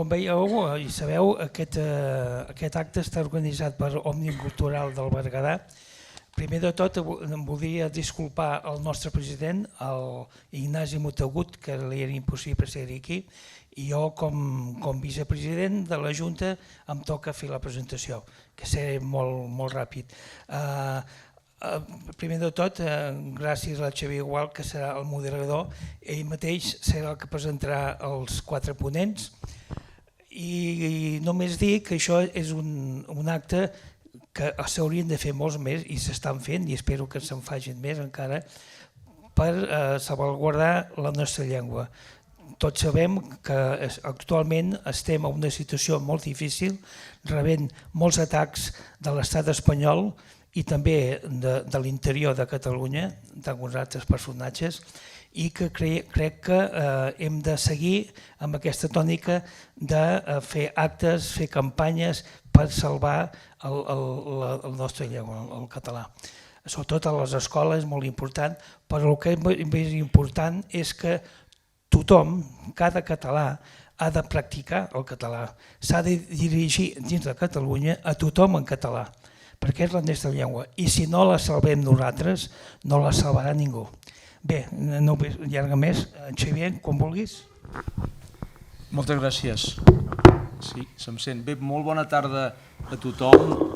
Com veieu i sabeu, aquest acte està organitzat per Òmnium Cultural del Berguedà. Primer de tot em voldria disculpar el nostre president, el Ignasi Montagut, que li era impossible ser aquí, i jo com vicepresident de la Junta em toca fer la presentació, que seré molt ràpid. Primer de tot, gràcies al Xavier Gual, que serà el moderador, ell mateix serà el que presentarà els 4 ponents, i només dir que això és un acte que s'haurien de fer molts més i s'estan fent, i espero que se'n facin més encara, per salvaguardar la nostra llengua. Tots sabem que actualment estem en una situació molt difícil, rebent molts atacs de l'estat espanyol i també de l'interior de Catalunya, d'alguns altres personatges, i que crec que hem de seguir amb aquesta tònica de fer actes, fer campanyes per salvar el nostre llengua, el català. Sobretot a les escoles és molt important, però el que és més important és que tothom, cada català, ha de practicar el català. S'ha de dirigir dins de Catalunya a tothom en català, perquè és la nostra llengua. I si no la salvem nosaltres, no la salvarà ningú. Bé, no vull allargar més. Xavier, quan vulguis. Moltes gràcies. Sí, se'm sent. Bé, molt bona tarda a tothom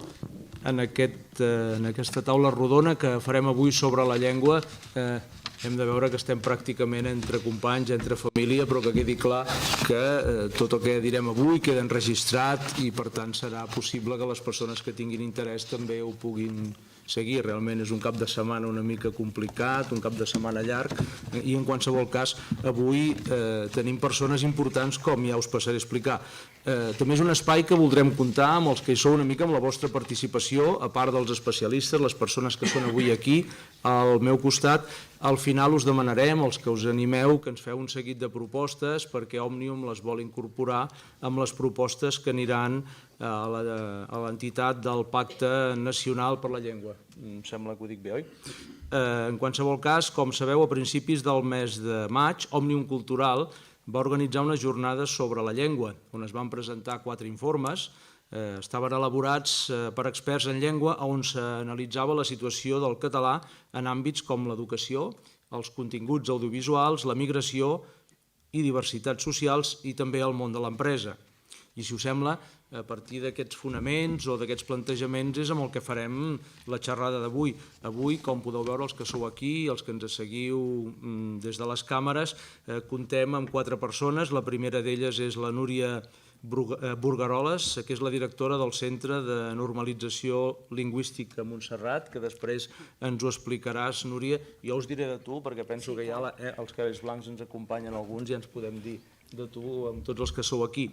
en aquesta taula rodona que farem avui sobre la llengua. Hem de veure que estem pràcticament entre companys, entre família, però que quedi clar que tot el que direm avui queda enregistrat i per tant serà possible que les persones que tinguin interès també ho puguin seguir. Realment és un cap de setmana una mica complicat, un cap de setmana llarg, i en qualsevol cas avui tenim persones importants, com ja us passaré a explicar. També és un espai que voldrem comptar amb els que hi sou una mica amb la vostra participació, a part dels especialistes, les persones que són avui aquí al meu costat. Al final us demanarem, els que us animeu, que ens feu un seguit de propostes perquè Òmnium les vol incorporar amb les propostes que aniran a l'entitat del Pacte Nacional per la Llengua. Em sembla que ho dic bé, oi? En qualsevol cas, com sabeu, a principis del mes de maig, Òmnium Cultural va organitzar unes jornades sobre la llengua, on es van presentar 4 informes. Estaven elaborats per experts en llengua on s'analitzava la situació del català en àmbits com l'educació, els continguts audiovisuals, la migració i diversitats socials i també el món de l'empresa. I si us sembla, a partir d'aquests fonaments o d'aquests plantejaments és amb el que farem la xerrada d'avui. Avui, com podeu veure els que sou aquí, els que ens seguiu des de les càmeres, comptem amb 4 persones. La primera d'elles és la Núria Burgaroles, que és la directora del Centre de Normalització Lingüística Montserrat, que després ens ho explicaràs, Núria. Jo us diré de tu, perquè penso que ja els cabells blancs ens acompanyen alguns i ja ens podem dir de tu amb tots els que sou aquí.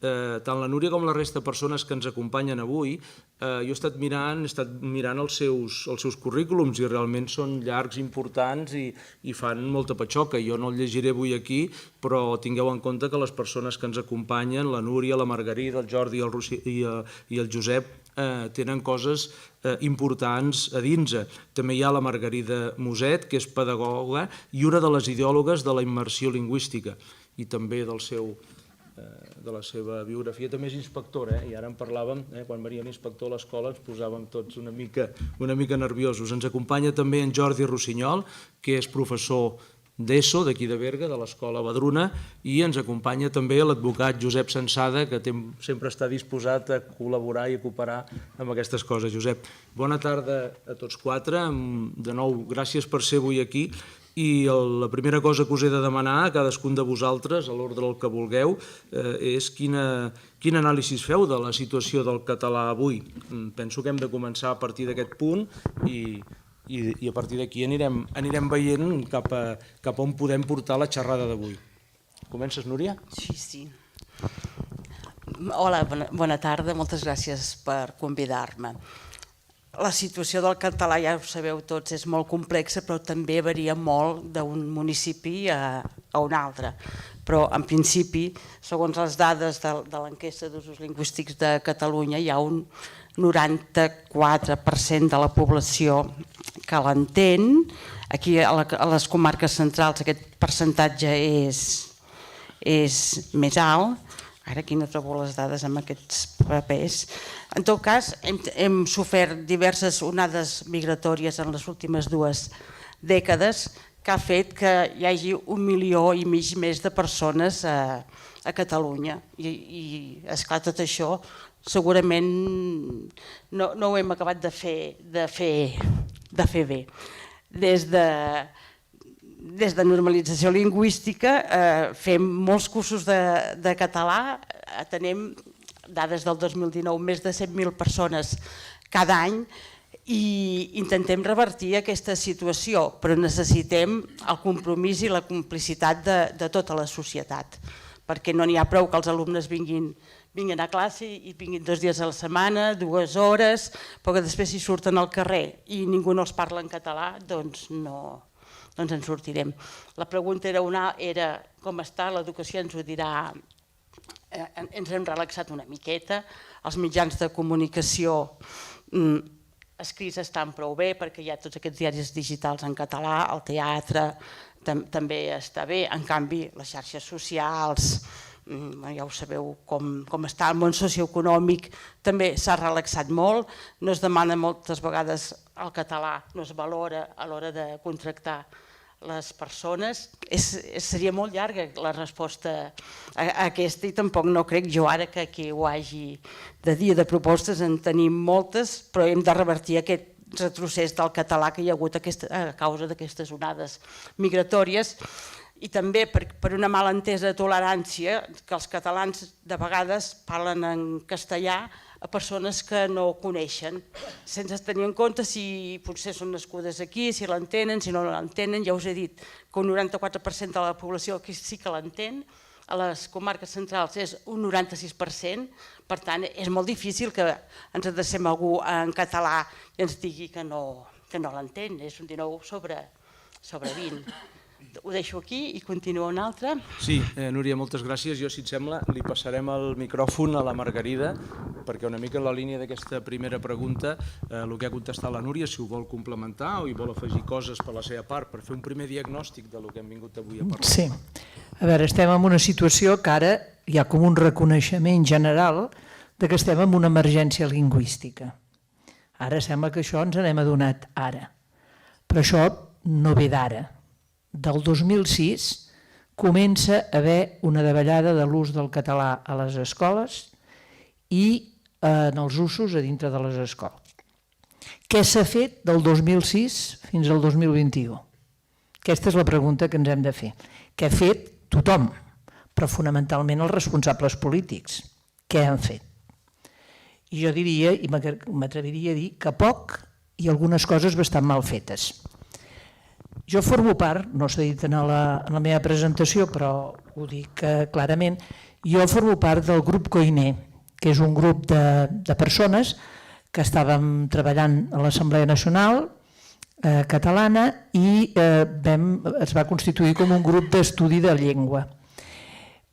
Tant la Núria com la resta de persones que ens acompanyen avui, jo he estat mirant els seus currículums i realment són llargs, importants i fan molta patxoca. Jo no el llegiré avui aquí, però tingueu en compte que les persones que ens acompanyen, la Núria, la Margarida, el Jordi i el Josep, tenen coses importants a dins. També hi ha la Margarida Moset, que és pedagoga i una de les ideòlogues de la immersió lingüística i també de la seva biografia. També és inspectora, i ara en parlàvem, quan venia l'inspector a l'escola ens posàvem tots una mica nerviosos. Ens acompanya també en Jordi Rossinyol, que és professor d'ESO, d'aquí de Berga, de l'Escola Badruna, i ens acompanya també l'advocat Josep Sensada, que sempre està disposat a col·laborar i a cooperar amb aquestes coses. Josep, bona tarda a tots 4. De nou, gràcies per ser avui aquí. I la primera cosa que us he de demanar a cadascun de vosaltres, a l'ordre del que vulgueu, és quin anàlisi feu de la situació del català avui. Penso que hem de començar a partir d'aquest punt i a partir d'aquí anirem veient cap a on podem portar la xerrada d'avui. Comences, Núria? Sí. Hola, bona tarda, moltes gràcies per convidar-me. La situació del català, ja ho sabeu tots, és molt complexa, però també varia molt d'un municipi a un altre. Però, en principi, segons les dades de l'enquesta d'usos lingüístics de Catalunya, hi ha un 94% de la població que l'entén. Aquí, a les comarques centrals, aquest percentatge és més alt. Ara aquí no trobo les dades amb aquests papers. En tot cas, hem sofert diverses onades migratòries en les últimes 2 dècades que ha fet que hi hagi 1,5 milions més de persones a Catalunya. I esclar, tot això segurament no ho hem acabat de fer bé. Des de normalització lingüística fem molts cursos de català, tenim dades del 2019, més de 100.000 persones cada any i intentem revertir aquesta situació, però necessitem el compromís i la complicitat de tota la societat, perquè no n'hi ha prou que els alumnes vinguin a classe i vinguin 2 dies a la setmana, 2 hores, però que després si surten al carrer i ningú no els parla en català, doncs no ens sortirem. La pregunta era com està, l'educació ens ho dirà, ens hem relaxat una miqueta, els mitjans de comunicació escrits estan prou bé perquè hi ha tots aquests diaris digitals en català, el teatre també està bé, en canvi les xarxes socials, ja ho sabeu com està el món socioeconòmic, també s'ha relaxat molt, no es demana moltes vegades el català, no es valora a l'hora de contractar les persones. Seria molt llarga la resposta a aquesta i tampoc no crec jo ara que aquí ho hagi de dia de propostes, en tenim moltes, però hem de revertir aquest retrocés del català que hi ha hagut a causa d'aquestes onades migratòries i també per una malentesa tolerància que els catalans de vegades parlen en castellà a persones que no coneixen, sense tenir en compte si potser són nascudes aquí, si l'entenen, si no l'entenen. Ja us he dit que un 94% de la població aquí sí que l'entén, a les comarques centrals és un 96%, per tant és molt difícil que ens adrecem a algú en català i ens digui que no l'entén, és un 19 sobre 20. Ho deixo aquí i continua un altre. Sí, Núria, moltes gràcies. Jo, si et sembla, li passarem el micròfon a la Margarida, perquè una mica en la línia d'aquesta primera pregunta, el que ha contestat la Núria, si ho vol complementar o hi vol afegir coses per la seva part, per fer un primer diagnòstic del que hem vingut avui a parlar. Sí, a veure, estem en una situació que ara hi ha com un reconeixement general de que estem en una emergència lingüística. Ara sembla que això ens n'hem adonat ara, però això no ve d'ara. Del 2006 comença a haver una davallada de l'ús del català a les escoles i en els usos a dintre de les escoles. Què s'ha fet del 2006 fins al 2021? Aquesta és la pregunta que ens hem de fer. Què ha fet tothom, però fonamentalment els responsables polítics? Què han fet? I jo diria, i m'atreviria a dir, que poc i algunes coses bastant mal fetes. Jo formo part, no s'ha dit en la meva presentació, però ho dic clarament, jo formo part del grup Koiné, que és un grup de persones que estàvem treballant a l'Assemblea Nacional catalana i es va constituir com un grup d'estudi de llengua.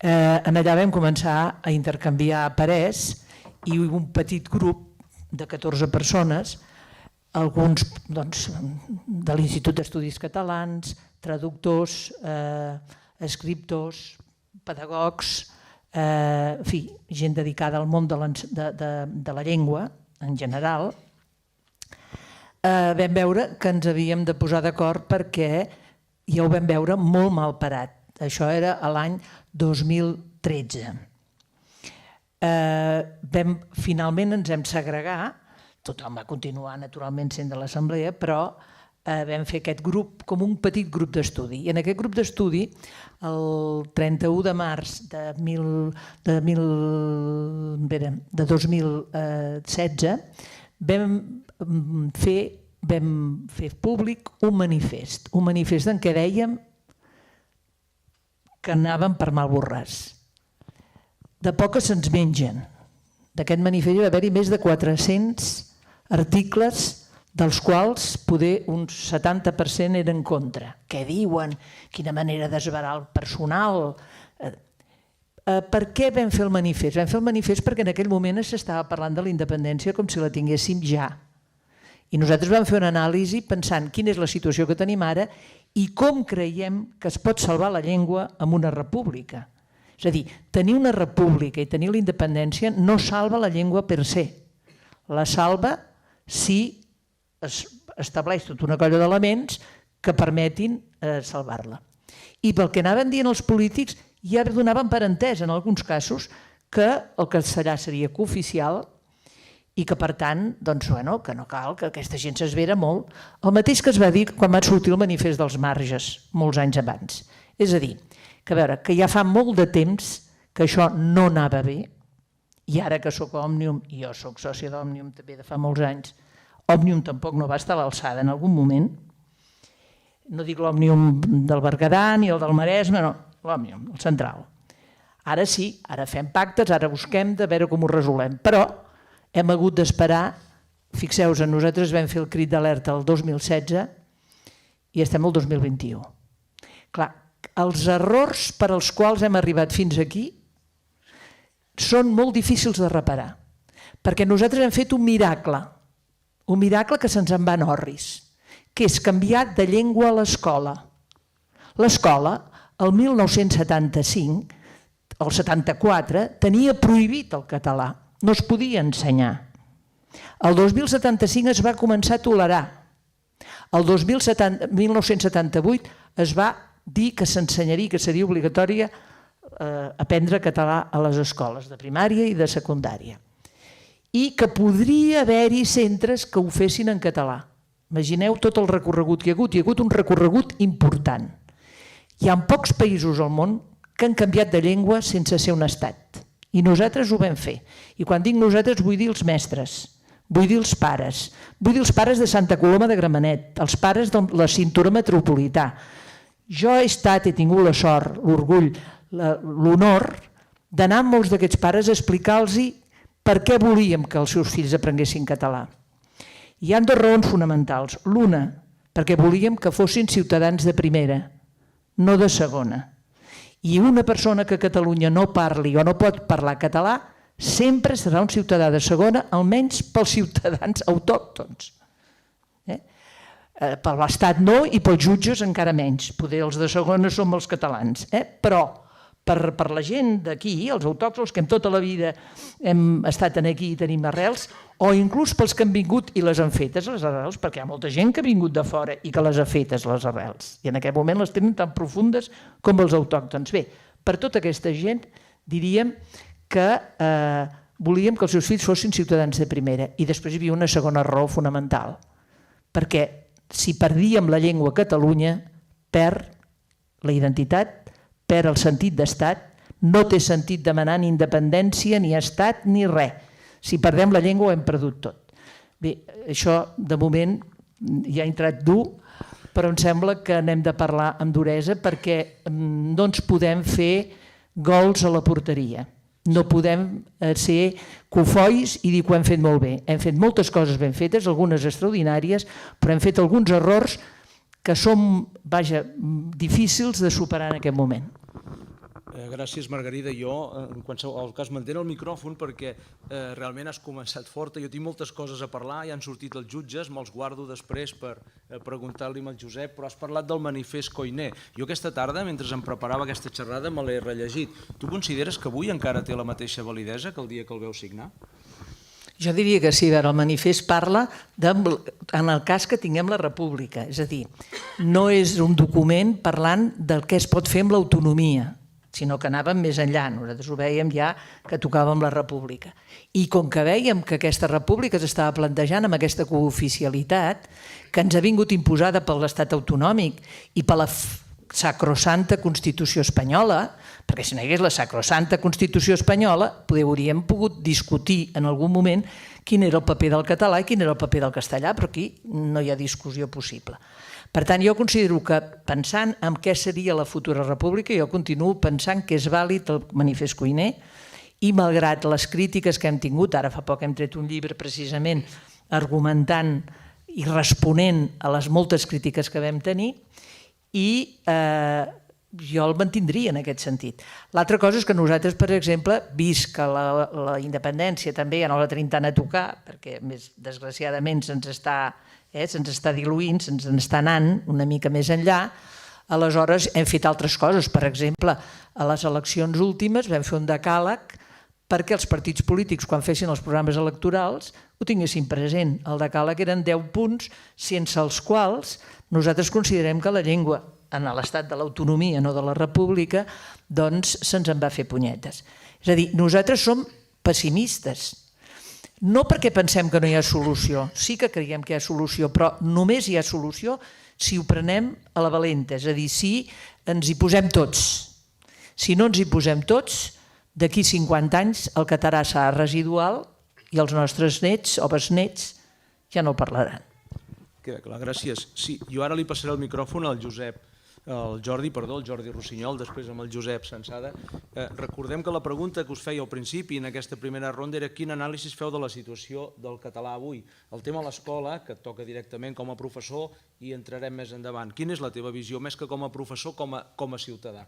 En allà vam començar a intercanviar parers i un petit grup de 14 persones, alguns de l'Institut d'Estudis Catalans, traductors, escriptors, pedagogs, en fi, gent dedicada al món de la llengua en general, vam veure que ens havíem de posar d'acord perquè ja ho vam veure molt mal parat. Això era l'any 2013. Finalment ens hem segregat. Tothom va continuar naturalment sent de l'assemblea, però vam fer aquest grup com un petit grup d'estudi. I en aquest grup d'estudi, el 31 de març de 2016, vam fer públic un manifest en què dèiem que anàvem per mal borràs. De poc que se'ns mengen. D'aquest manifest hi va haver-hi més de 400 articles, dels quals poder un 70% eren contra. Què diuen? Quina manera d'esverar el personal? Per què vam fer el manifest? Vam fer el manifest perquè en aquell moment s'estava parlant de la independència com si la tinguéssim ja. I nosaltres vam fer una anàlisi pensant quina és la situació que tenim ara i com creiem que es pot salvar la llengua en una república. És a dir, tenir una república i tenir la independència no salva la llengua per se. La salva si es estableix tota una colla d'elements que permetin salvar-la. I pel que anaven dient els polítics, ja donaven per entès en alguns casos que el castellà seria cooficial i que, per tant, que no cal, que aquesta gent s'esvera molt. El mateix que es va dir quan va sortir el manifest dels marges, molts anys abans. És a dir, que ja fa molt de temps que això no anava bé, i ara que soc a Òmnium, i jo soc sòcia d'Òmnium també de fa molts anys, Òmnium tampoc no va estar a l'alçada en algun moment, no dic l'Òmnium del Berguedà ni el del Maresme, no, l'Òmnium, el central. Ara sí, ara fem pactes, ara busquem de veure com ho resolem, però hem hagut d'esperar, fixeu-vos, nosaltres vam fer el crit d'alerta el 2016 i estem al 2021. Clar, els errors per als quals hem arribat fins aquí són molt difícils de reparar, perquè nosaltres hem fet un miracle que se'ns en va en orris, que és canviar de llengua a l'escola. L'escola, el 1975, el 74, tenia prohibit el català, no es podia ensenyar. El 2075 es va començar a tolerar. El 1978 es va dir que s'ensenyaria, que seria obligatòria aprendre català a les escoles de primària i de secundària. I que podria haver-hi centres que ho fessin en català. Imagineu tot el recorregut que hi ha hagut un recorregut important. Hi ha pocs països al món que han canviat de llengua sense ser un estat. I nosaltres ho vam fer. I quan dic nosaltres vull dir els mestres, vull dir els pares de Santa Coloma de Gramenet, els pares de la cintura metropolità. Jo he tingut la sort, l'orgull, l'honor d'anar amb molts d'aquests pares a explicar-los per què volíem que els seus fills aprenguessin català. Hi ha dues raons fonamentals. L'una, perquè volíem que fossin ciutadans de primera, no de segona. I una persona que a Catalunya no parli o no pot parlar català sempre serà un ciutadà de segona, almenys pels ciutadans autòctons. Per l'Estat no i pels jutges encara menys. Poder els de segona som els catalans. Però per la gent d'aquí, els autòctons que tota la vida hem estat aquí i tenim arrels, o inclús pels que han vingut i les han fetes, les arrels, perquè hi ha molta gent que ha vingut de fora i que les ha fetes, les arrels. I en aquest moment les tenen tan profundes com els autòctons. Bé, per tota aquesta gent diríem que volíem que els seus fills fossin ciutadans de primera. I després hi havia una segona raó fonamental, perquè si perdíem la llengua a Catalunya, perd la identitat, perd el sentit d'estat, no té sentit demanar ni independència, ni estat, ni res. Si perdem la llengua ho hem perdut tot. Bé, això de moment ja ha entrat dur, però em sembla que n'hem de parlar amb duresa perquè no ens podem fer gols a la porteria. No podem ser cofois i dir que ho hem fet molt bé. Hem fet moltes coses ben fetes, algunes extraordinàries, però hem fet alguns errors que són, difícils de superar en aquest moment. Gràcies, Margarida. Jo, en qualsevol cas, mantén el micròfon perquè realment has començat forta. Jo tinc moltes coses a parlar, ja han sortit els jutges, me'ls guardo després per preguntar-li al Josep, però has parlat del manifest Koiné. Jo aquesta tarda, mentre em preparava aquesta xerrada, me l'he rellegit. Tu consideres que avui encara té la mateixa validesa que el dia que el veu signar? Jo diria que sí, el manifest parla en el cas que tinguem la república, és a dir, no és un document parlant del que es pot fer amb l'autonomia, sinó que anàvem més enllà, nosaltres ho vèiem ja que tocàvem la república. I com que vèiem que aquesta república s'estava plantejant amb aquesta cooficialitat que ens ha vingut imposada per l'estat autonòmic i per la sacrosanta Constitució espanyola, perquè si no hi hagués la sacrosanta Constitució espanyola, hauríem pogut discutir en algun moment quin era el paper del català i quin era el paper del castellà, però aquí no hi ha discussió possible. Per tant, jo considero que pensant en què seria la futura república, jo continuo pensant que és vàlid el manifest Koiné i malgrat les crítiques que hem tingut, ara fa poc hem tret un llibre precisament argumentant i responent a les moltes crítiques que vam tenir, i jo el mantindria en aquest sentit. L'altra cosa és que nosaltres, per exemple, vist que la independència també ja no la tenim tant a tocar, perquè més desgraciadament se'ns està diluint, se'ns està anant una mica més enllà, Aleshores, hem fet altres coses. Per exemple, a les eleccions últimes vam fer un decàleg perquè els partits polítics, quan fessin els programes electorals, ho tinguessin present. El decàleg eren 10 punts, sense els quals nosaltres considerem que la llengua, en l'estat de l'autonomia, no de la república, doncs se'ns en va fer punyetes. És a dir, nosaltres som pessimistes. No perquè pensem que no hi ha solució, sí que creiem que hi ha solució, però només hi ha solució si ho prenem a la valenta, és a dir, si ens hi posem tots. Si no ens hi posem tots, d'aquí 50 anys el català serà residual i els nostres nets o besnets ja no parlaran. Queda clar, gràcies. Sí, jo ara li passaré el micròfon al Jordi Rossinyol, després amb el Josep Sensada. Recordem que la pregunta que us feia al principi en aquesta primera ronda era quin anàlisi feu de la situació del català avui. El tema de l'escola, que et toca directament com a professor, i entrarem més endavant. Quina és la teva visió, més que com a professor, com a ciutadà?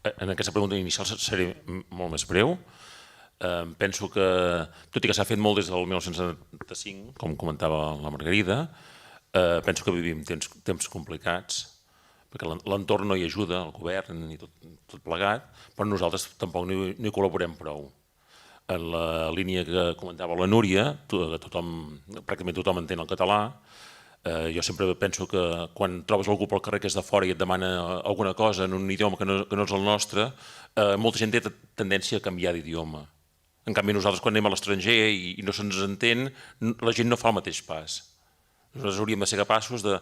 En aquesta pregunta inicial seré molt més breu. Penso que, tot i que s'ha fet molt des del 1975, com comentava la Margarida, penso que vivim temps complicats, perquè l'entorn no hi ajuda, el govern ni tot plegat, però nosaltres tampoc no hi col·laborem prou. En la línia que comentava la Núria, pràcticament tothom entén el català. Jo sempre penso que quan trobes algú pel carrer que és de fora i et demana alguna cosa en un idioma que no és el nostre, molta gent té tendència a canviar d'idioma. En canvi, nosaltres quan anem a l'estranger i no se'ns entén, la gent no fa el mateix pas. Nosaltres hauríem de ser capaços de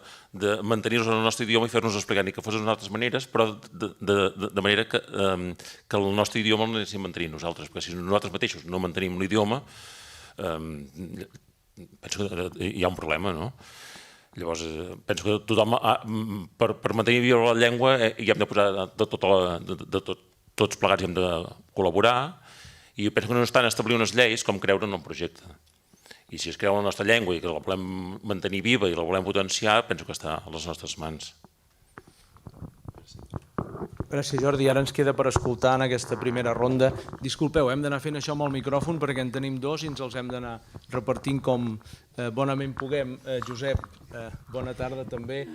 mantenir-nos en el nostre idioma i fer-nos explicar ni que fos d'unes altres maneres, però de manera que el nostre idioma el anessin mantenint nosaltres, perquè si nosaltres mateixos no mantenim l'idioma, penso que hi ha un problema, no? Llavors, penso que tothom, per mantenir viva la llengua, hi hem de posar tots plegats, hi hem de col·laborar, i penso que no és tant establir unes lleis com creure en un projecte. I si es creu en la nostra llengua i que la volem mantenir viva i la volem potenciar, penso que està a les nostres mans. Gràcies, Jordi. Ara ens queda per escoltar en aquesta primera ronda. Disculpeu, hem d'anar fent això amb el micròfon perquè en tenim dos i ens els hem d'anar repartint com bonament puguem. Josep, bona tarda també.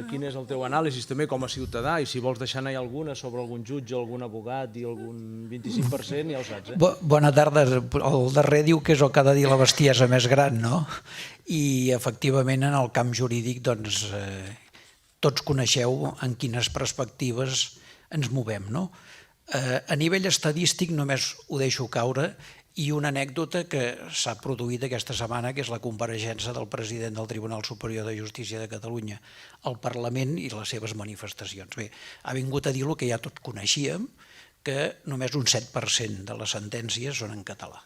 Quin és el teu anàlisi també com a ciutadà i si vols deixar anar alguna sobre algun jutge, algun abogat i algun 25%, ja ho saps. Bona tarda. El darrer diu que és el que ha de dir la bestiesa més gran, no? I efectivament en el camp jurídic doncs tots coneixeu en quines perspectives ens movem, no? A nivell estadístic només ho deixo caure i una anècdota que s'ha produït aquesta setmana, que és la compareixença del president del Tribunal Superior de Justícia de Catalunya al Parlament i les seves manifestacions. Bé, ha vingut a dir el que ja tots coneixíem, que només un 7% de les sentències són en català.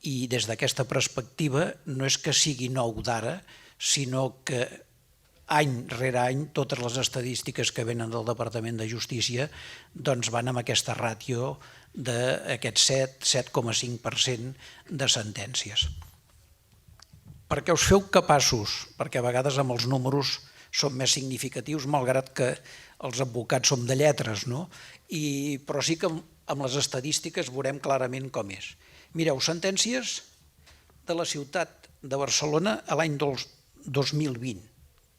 I des d'aquesta perspectiva no és que sigui nou d'ara, sinó que any rere any totes les estadístiques que venen del Departament de Justícia doncs van amb aquesta ràtio d'aquest 7,5% de sentències. Perquè us feu capaços, perquè a vegades amb els números són més significatius, malgrat que els advocats som de lletres, no? Però sí que amb les estadístiques veurem clarament com és. Mireu, sentències de la ciutat de Barcelona a l'any 2020,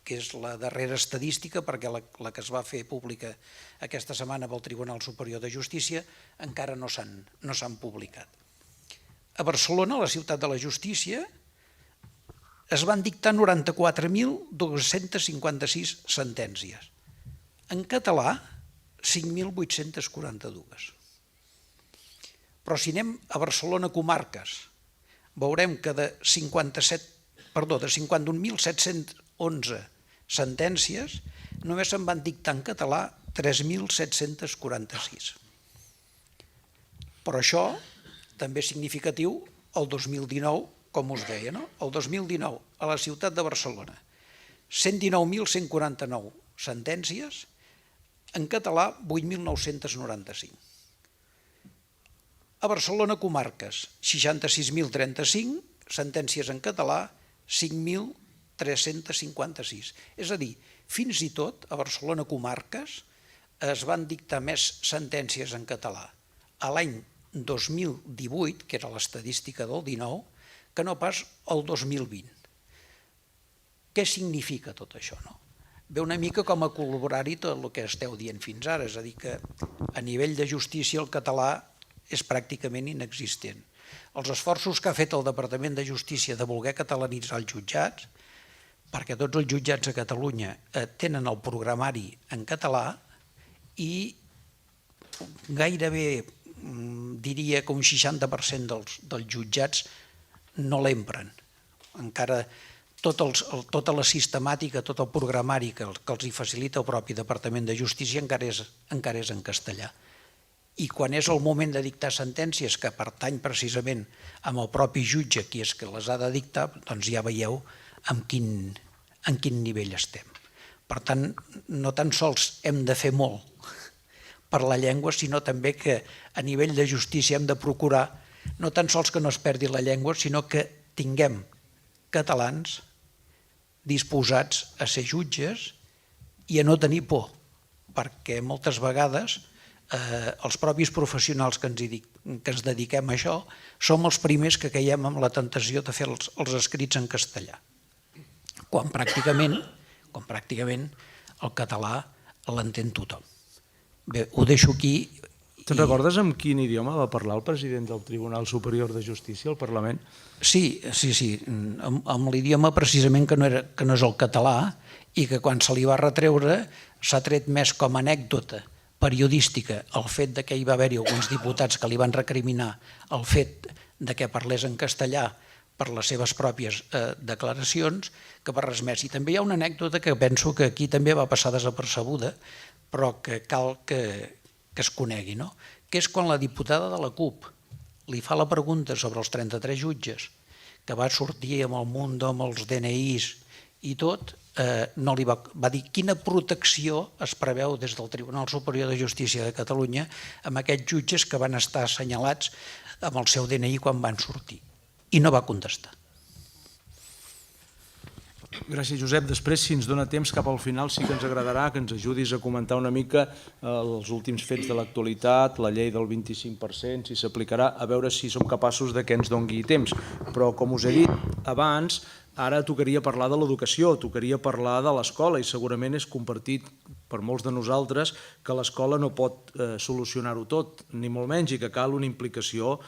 que és la darrera estadística, perquè la que es va fer pública aquesta setmana pel Tribunal Superior de Justícia encara no s'han publicat. A Barcelona, a la ciutat de la justícia, es van dictar 94.256 sentències. En català, 5.842. Però si anem a Barcelona comarques, veurem que de 51.711 sentències només se'n van dictar en català 3.746. Però això també és significatiu el 2019, com us deia, no? El 2019, a la ciutat de Barcelona, 119.149 sentències, en català 8.995. A Barcelona comarques, 66.035, sentències en català, 5.356. És a dir, fins i tot a Barcelona comarques es van dictar més sentències en català a l'any 2018, que era l'estadística del 19, que no pas el 2020. Què significa tot això? ve una mica com a col·laborar-hi tot el que esteu dient fins ara, és a dir, que a nivell de justícia el català és pràcticament inexistent. Els esforços que ha fet el Departament de Justícia de voler catalanitzar els jutjats, perquè tots els jutjats a Catalunya tenen el programari en català i gairebé diria que un 60% dels jutjats no l'empren. Encara tota la sistemàtica, tot el programari que els hi facilita el propi Departament de Justícia encara és en castellà. I quan és el moment de dictar sentències que pertany precisament amb el propi jutge qui és que les ha de dictar, doncs ja veieu en quin nivell estem. Per tant, no tan sols hem de fer molt per la llengua, sinó també que a nivell de justícia hem de procurar no tan sols que no es perdi la llengua, sinó que tinguem catalans disposats a ser jutges i a no tenir por, perquè moltes vegades els propis professionals que ens dediquem a això som els primers que caiem amb la tentació de fer els escrits en castellà, quan pràcticament el català l'entén tothom. Bé, ho deixo aquí. Te'n recordes amb quin idioma va parlar el president del Tribunal Superior de Justícia al Parlament? Sí, amb l'idioma precisament que no és el català i que quan se li va retreure s'ha tret més com a anècdota periodística el fet que hi va haver-hi alguns diputats que li van recriminar el fet que parlés en castellà per les seves pròpies declaracions que per res més. I també hi ha una anècdota que penso que aquí també va passar desapercebuda, però que cal que es conegui, que és quan la diputada de la CUP li fa la pregunta sobre els 33 jutges que va sortir amb el Mundo, amb els DNIs i tot, no li va dir quina protecció es preveu des del Tribunal Superior de Justícia de Catalunya amb aquests jutges que van estar assenyalats amb el seu DNI quan van sortir. I no va contestar. Gràcies, Josep. Després, si ens dona temps, cap al final sí que ens agradarà que ens ajudis a comentar una mica els últims fets de l'actualitat, la llei del 25%, si s'aplicarà, a veure si som capaços que ens doni temps. Però, com us he dit abans, ara tocaria parlar de l'educació, tocaria parlar de l'escola i segurament és compartit per molts de nosaltres que l'escola no pot solucionar-ho tot, ni molt menys, i que cal una implicació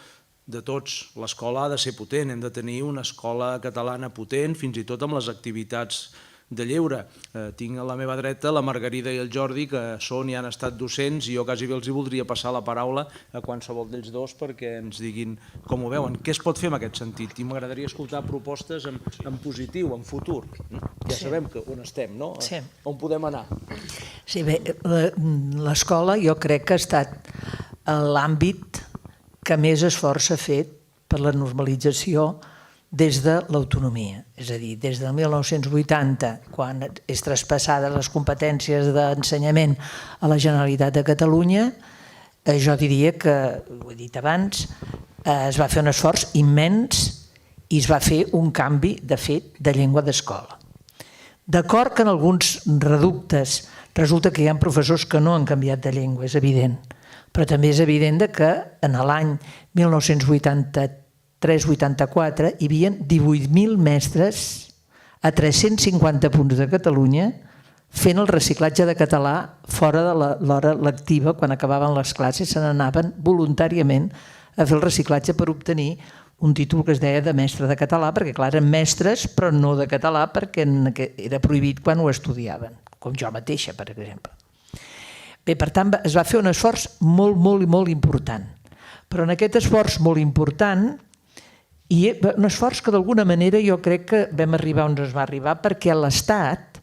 de tots. L'escola ha de ser potent, hem de tenir una escola catalana potent, fins i tot amb les activitats de lleure. Tinc a la meva dreta la Margarida i el Jordi, que són i han estat docents, i jo quasi bé els voldria passar la paraula a qualsevol d'ells dos perquè ens diguin com ho veuen. Què es pot fer en aquest sentit? I m'agradaria escoltar propostes en positiu, en futur. Ja sabem on estem, no? On podem anar? Sí, bé, l'escola jo crec que ha estat l'àmbit que més esforç s'ha fet per la normalització des de l'autonomia. És a dir, des del 1980, quan és traspassada les competències d'ensenyament a la Generalitat de Catalunya, jo diria que, ho he dit abans, es va fer un esforç immens i es va fer un canvi, de fet, de llengua d'escola. D'acord que en alguns reductes resulta que hi ha professors que no han canviat de llengua, és evident, però també és evident que en l'any 1983-84 hi havia 18.000 mestres a 350 punts de Catalunya fent el reciclatge de català fora de l'hora lectiva. Quan acabaven les classes se n'anaven voluntàriament a fer el reciclatge per obtenir un títol que es deia de mestre de català, perquè clar, eren mestres però no de català perquè era prohibit quan ho estudiaven, com jo mateixa, per exemple. Bé, per tant, es va fer un esforç molt, molt i molt important. Però en aquest esforç molt important, i un esforç que d'alguna manera jo crec que vam arribar on es va arribar, perquè l'Estat,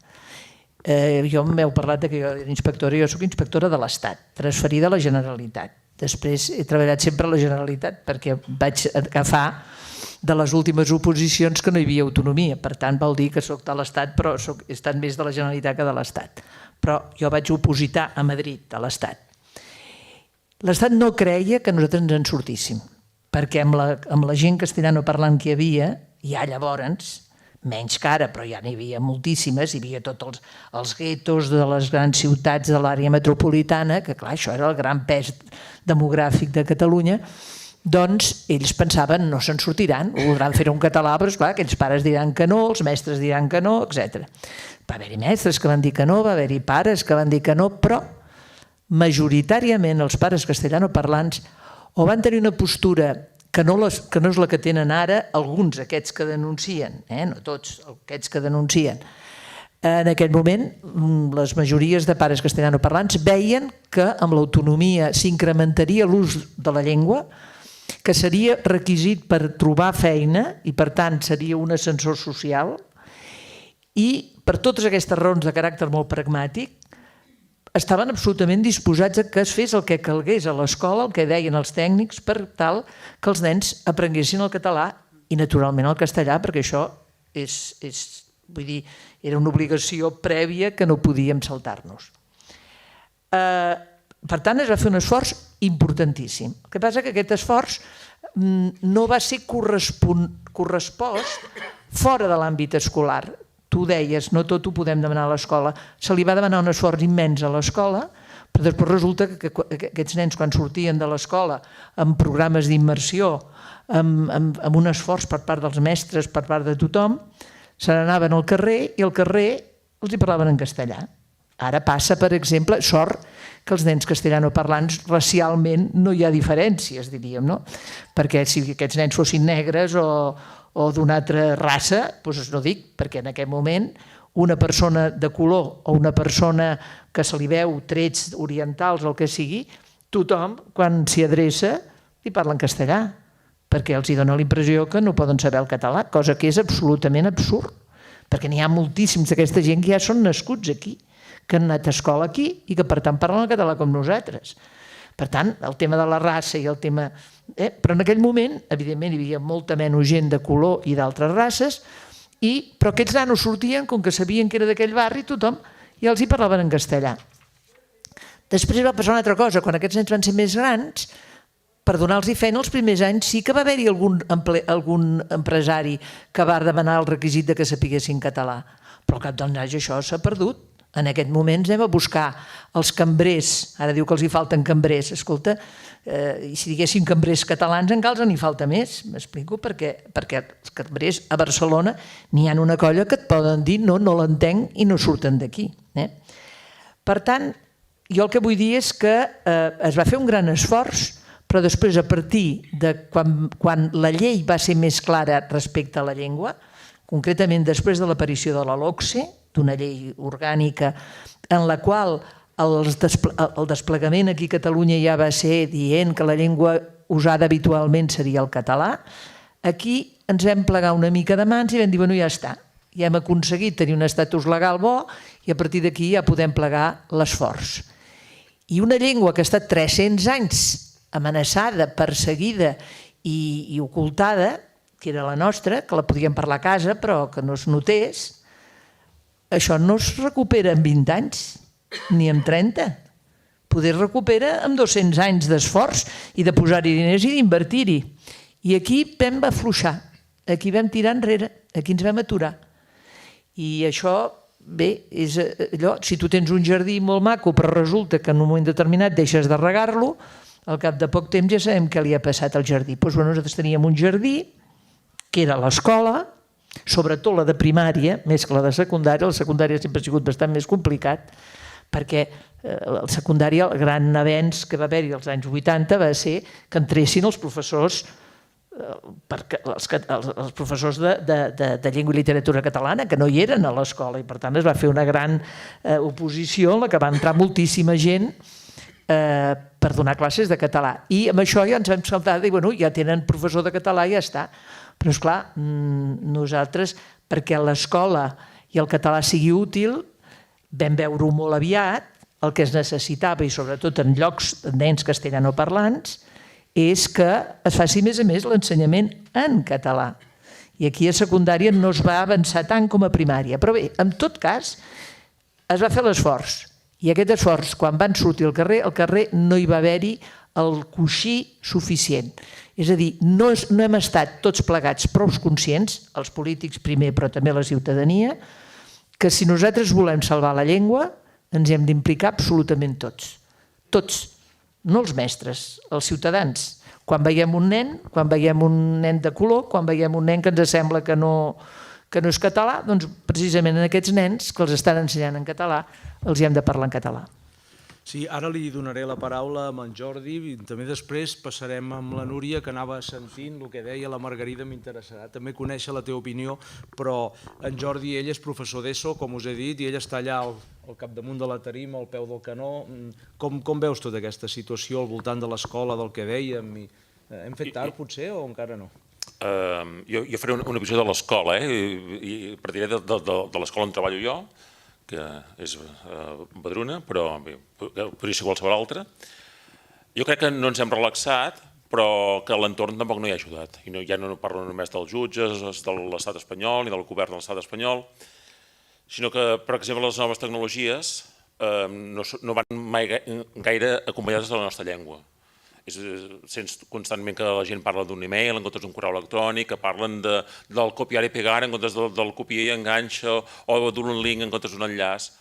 jo m'heu parlat que jo era inspectora, jo soc inspectora de l'Estat, transferida a la Generalitat. Després he treballat sempre a la Generalitat perquè vaig agafar de les últimes oposicions que no hi havia autonomia. Per tant, vol dir que soc de l'Estat, però he estat més de la Generalitat que de l'Estat. Però jo vaig opositar a Madrid, a l'Estat. L'Estat no creia que nosaltres ens en sortíssim, perquè amb la gent castellanoparlant que hi havia, ja llavors, menys que ara, però ja n'hi havia moltíssimes, hi havia tots els guetos de les grans ciutats de l'àrea metropolitana, que clar, això era el gran pes demogràfic de Catalunya, doncs ells pensaven no se'n sortiran, voldran fer un català, però esclar, aquells pares diran que no, els mestres diran que no, etc. Va haver-hi mestres que van dir que no, va haver-hi pares que van dir que no, però majoritàriament els pares castellanoparlants o van tenir una postura que no és la que tenen ara alguns, aquests que denuncien, no tots, aquests que denuncien. En aquell moment, les majories de pares castellanoparlants veien que amb l'autonomia s'incrementaria l'ús de la llengua, que seria requisit per trobar feina i, per tant, seria un ascensor social, i per totes aquestes raons de caràcter molt pragmàtic, estaven absolutament disposats a que es fes el que calgués a l'escola, el que deien els tècnics, per tal que els nens aprenguessin el català i, naturalment, el castellà, perquè això era una obligació prèvia que no podíem saltar-nos. Per tant, es va fer un esforç importantíssim. El que passa és que aquest esforç no va ser correspost fora de l'àmbit escolar. Tu deies, no tot ho podem demanar a l'escola. Se li va demanar un esforç immens a l'escola, però després resulta que aquests nens, quan sortien de l'escola amb programes d'immersió, amb un esforç per part dels mestres, per part de tothom, se n'anaven al carrer i al carrer els hi parlaven en castellà. Ara passa, per exemple, sort que els nens castellanoparlants racialment no hi ha diferències, diríem, no? Perquè si aquests nens fossin negres o d'una altra raça, doncs no dic, perquè en aquest moment una persona de color o una persona que se li veu trets orientals o el que sigui, tothom, quan s'hi adreça, li parla en castellà, perquè els hi dona la impressió que no poden saber el català, cosa que és absolutament absurd, perquè n'hi ha moltíssims d'aquesta gent que ja són nascuts aquí, que han anat a escola aquí i que per tant parlen el català com nosaltres. Per tant, el tema de la raça i el tema... Però en aquell moment, evidentment, hi havia molta menys gent de color i d'altres races, però aquests nanos sortien, com que sabien que era d'aquell barri, tothom, i els hi parlaven en castellà. Després va passar una altra cosa, quan aquests nens van ser més grans, per donar-los feina els primers anys sí que va haver-hi algun empresari que va demanar el requisit de que sapiguessin català, però al cap dels anys això s'ha perdut. En aquest moment anem a buscar els cambrers, ara diu que els hi falten cambrers, escolta, i si diguéssim cambrers catalans encara n'hi falta més, m'explico, perquè els cambrers a Barcelona n'hi ha una colla que et poden dir no l'entenc i no surten d'aquí. Per tant, jo el que vull dir és que es va fer un gran esforç, però després a partir de quan la llei va ser més clara respecte a la llengua, concretament després de l'aparició de la LOCSE, d'una llei orgànica en la qual el desplegament aquí a Catalunya ja va ser dient que la llengua usada habitualment seria el català, aquí ens vam plegar una mica de mans i vam dir, bueno, ja està, ja hem aconseguit tenir un estatus legal bo i a partir d'aquí ja podem plegar l'esforç. I una llengua que ha estat 300 anys amenaçada, perseguida i ocultada, que era la nostra, que la podíem parlar a casa però que no es notés, això no es recupera en 20 anys, ni en 30. Poder es recupera amb 200 anys d'esforç i de posar-hi diners i d'invertir-hi. I aquí vam afluixar, aquí vam tirar enrere, aquí ens vam aturar. I això, bé, és allò, si tu tens un jardí molt maco però resulta que en un moment determinat deixes de regar-lo, al cap de poc temps ja sabem què li ha passat al jardí. Doncs nosaltres teníem un jardí que era l'escola, sobretot la de primària, més que la de secundària. La secundària sempre ha sigut bastant més complicat, perquè la secundària, el gran avenç que va haver-hi als anys 80 va ser que entressin els professors els professors de llengua i literatura catalana, que no hi eren a l'escola, i per tant es va fer una gran oposició en la que va entrar moltíssima gent per donar classes de català. I amb això ja ens vam saltar de dir, bueno, ja tenen professor de català i ja està. Però, esclar, nosaltres, perquè l'escola i el català sigui útil, vam veure-ho molt aviat, el que es necessitava, i sobretot en llocs de nens castellanoparlants, és que es faci més a més l'ensenyament en català. I aquí a secundària no es va avançar tant com a primària. Però bé, en tot cas, es va fer l'esforç. I aquest esforç, quan van sortir al carrer no hi va haver-hi el coixí suficient. És a dir, no hem estat tots plegats prou conscients, els polítics primer, però també la ciutadania, que si nosaltres volem salvar la llengua, ens hi hem d'implicar absolutament tots. Tots, no els mestres, els ciutadans. Quan veiem un nen de color, quan veiem un nen que ens sembla que no és català, doncs precisament en aquests nens que els estan ensenyant en català els hi hem de parlar en català. Sí, ara li donaré la paraula a en Jordi i també després passarem amb la Núria, que anava sentint el que deia la Margarida, m'interessarà també conèixer la teva opinió, però en Jordi, ell és professor d'ESO, com us he dit, i ell està allà al capdamunt de la tarima, al peu del canó. Com veus tota aquesta situació al voltant de l'escola, del que dèiem? Hem fet tard, potser, o encara no? Jo faré una visió de l'escola, i partiré de l'escola on treballo jo, que és Badruna, però podria ser qualsevol altra. Jo crec que no ens hem relaxat, però que l'entorn tampoc no hi ha ajudat. I ja no parlo només dels jutges, de l'estat espanyol, ni del govern de l'estat espanyol, sinó que, per exemple, les noves tecnologies no van mai gaire acompanyades de la nostra llengua. Sents constantment que la gent parla d'un e-mail en comptes d'un correu electrònic, que parlen del copiar i pegar en comptes del copiar i enganxa, o d'un link en comptes d'un enllaç.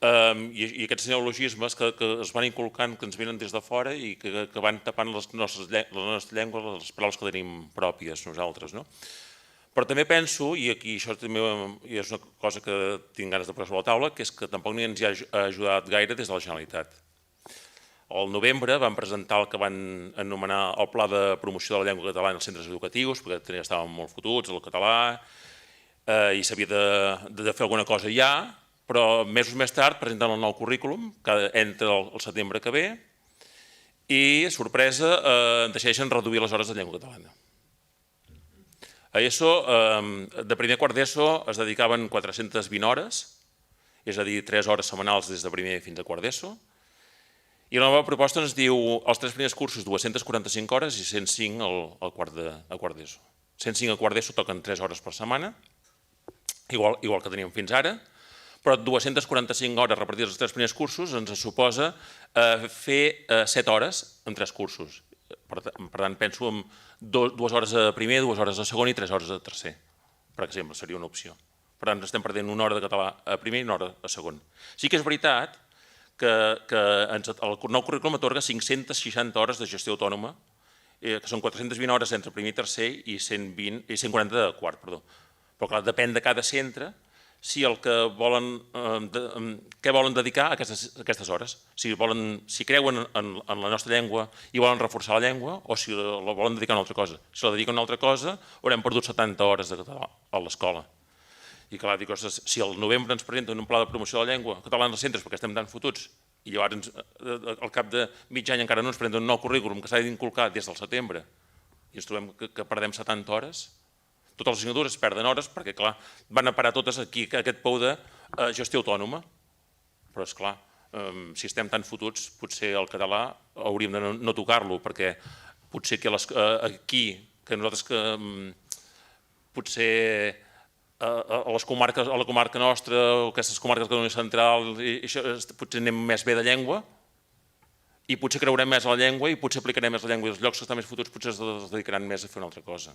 I aquests neologismes que es van inculcant, que ens venen des de fora i que van tapant les nostres llengües, les paraules que tenim pròpies nosaltres. Però també penso, i aquí això també és una cosa que tinc ganes de posar sobre la taula, que és que tampoc ni ens hi ha ajudat gaire des de la Generalitat. Al novembre vam presentar el que van anomenar el Pla de Promoció de la Llengua Catalana als centres educatius, perquè estàvem molt fotuts al català i s'havia de fer alguna cosa ja, però mesos més tard presenten el nou currículum, que entra el setembre que ve, i, sorpresa, decideixen reduir les hores de llengua catalana. A ESO, de primer a quart d'ESO, es dedicaven 420 hores, és a dir, 3 hores setmanals des de primer fins a quart d'ESO, i la nova proposta ens diu els 3 primers cursos 245 hores i 105 a quart d'ESO. 105 a quart d'ESO toquen 3 hores per setmana, igual que teníem fins ara, però 245 hores repartides als 3 primers cursos ens suposa fer 7 hores en 3 cursos. Per tant, penso en 2 hores a primer, 2 hores a segon i 3 hores a tercer, per exemple, seria una opció. Per tant, estem perdent 1 hora de català a primer i 1 hora a segon. Sí que és veritat que el nou currículum atorga 560 hores de gestió autònoma, que són 420 hores entre primer i tercer i 140 de quart. Però clar, depèn de cada centre si què volen dedicar a aquestes hores. Si creuen en la nostra llengua i volen reforçar la llengua o si la volen dedicar a una altra cosa. Si la dediquen a una altra cosa, haurem perdut 70 hores de català a l'escola. I clar, dic, si al novembre ens presenten un pla de promoció de la llengua catalana als centres perquè estem tan fotuts i llavors al cap de mig any encara no ens presenten un nou currículum que s'ha d'inculcar des del setembre i ens trobem que perdem 70 hores, totes les assignatures perden hores perquè clar, van a parar totes aquí a aquest pou de gestió autònoma. Però esclar, si estem tan fotuts, potser el català hauríem de no tocar-lo perquè potser que aquí, que nosaltres potser a la comarca nostra o aquestes comarques de Catalunya Central potser anem més bé de llengua i potser creurem més a la llengua i potser aplicarem més la llengua i els llocs que estan més fotuts potser es dedicaran més a fer una altra cosa.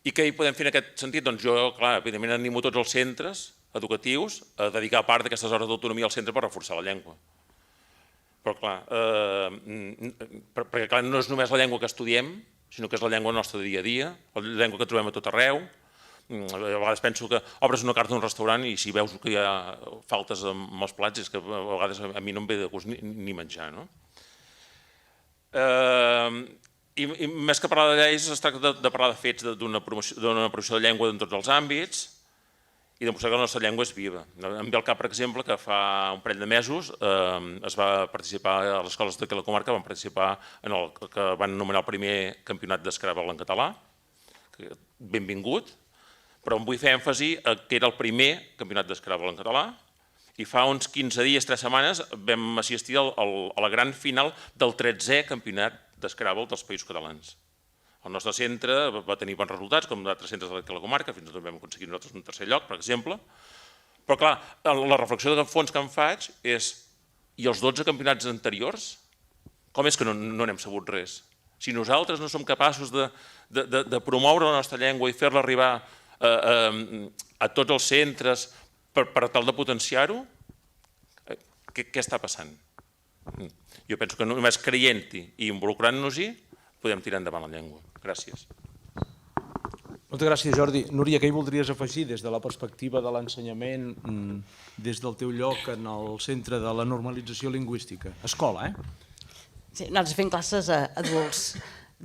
I què hi podem fer en aquest sentit? Doncs jo, clar, evidentment animo tots els centres educatius a dedicar part d'aquestes hores d'autonomia al centre per reforçar la llengua. Però clar, perquè no és només la llengua que estudiem, sinó que és la llengua nostra de dia a dia, la llengua que trobem a tot arreu. A vegades penso que obres una carta d'un restaurant i si veus que hi ha faltes amb els plats és que a vegades a mi no em ve de gust ni menjar. I més que parlar de lleis es tracta de parlar de fets d'una promoció de llengua en tots els àmbits i demostrar que la nostra llengua és viva. Em ve al cap, per exemple, que fa un parell de mesos es va participar a les escoles d'aquí a la comarca, van participar en el que van anomenar el primer campionat d'Scrabble en català, benvingut, però em vull fer èmfasi que era el primer campionat d'Scrabble en català i fa uns 15 dies, 3 setmanes, vam assistir a la gran final del 13è campionat d'Scrabble dels Països Catalans. El nostre centre va tenir bons resultats, com d'altres centres de la comarca, fins i tot vam aconseguir nosaltres un tercer lloc, per exemple. Però clar, la reflexió de fons que em faig és i els 12 campionats anteriors, com és que no n'hem sabut res? Si nosaltres no som capaços de promoure la nostra llengua i fer-la arribar a tots els centres per tal de potenciar-ho, què està passant? Jo penso que només creient-hi i involucrant-nos-hi podem tirar endavant la llengua. Gràcies. Moltes gràcies, Jordi. Núria, què hi voldries afegir des de la perspectiva de l'ensenyament, des del teu lloc en el centre de la normalització lingüística? Escola, Sí, nosaltres fem classes a adults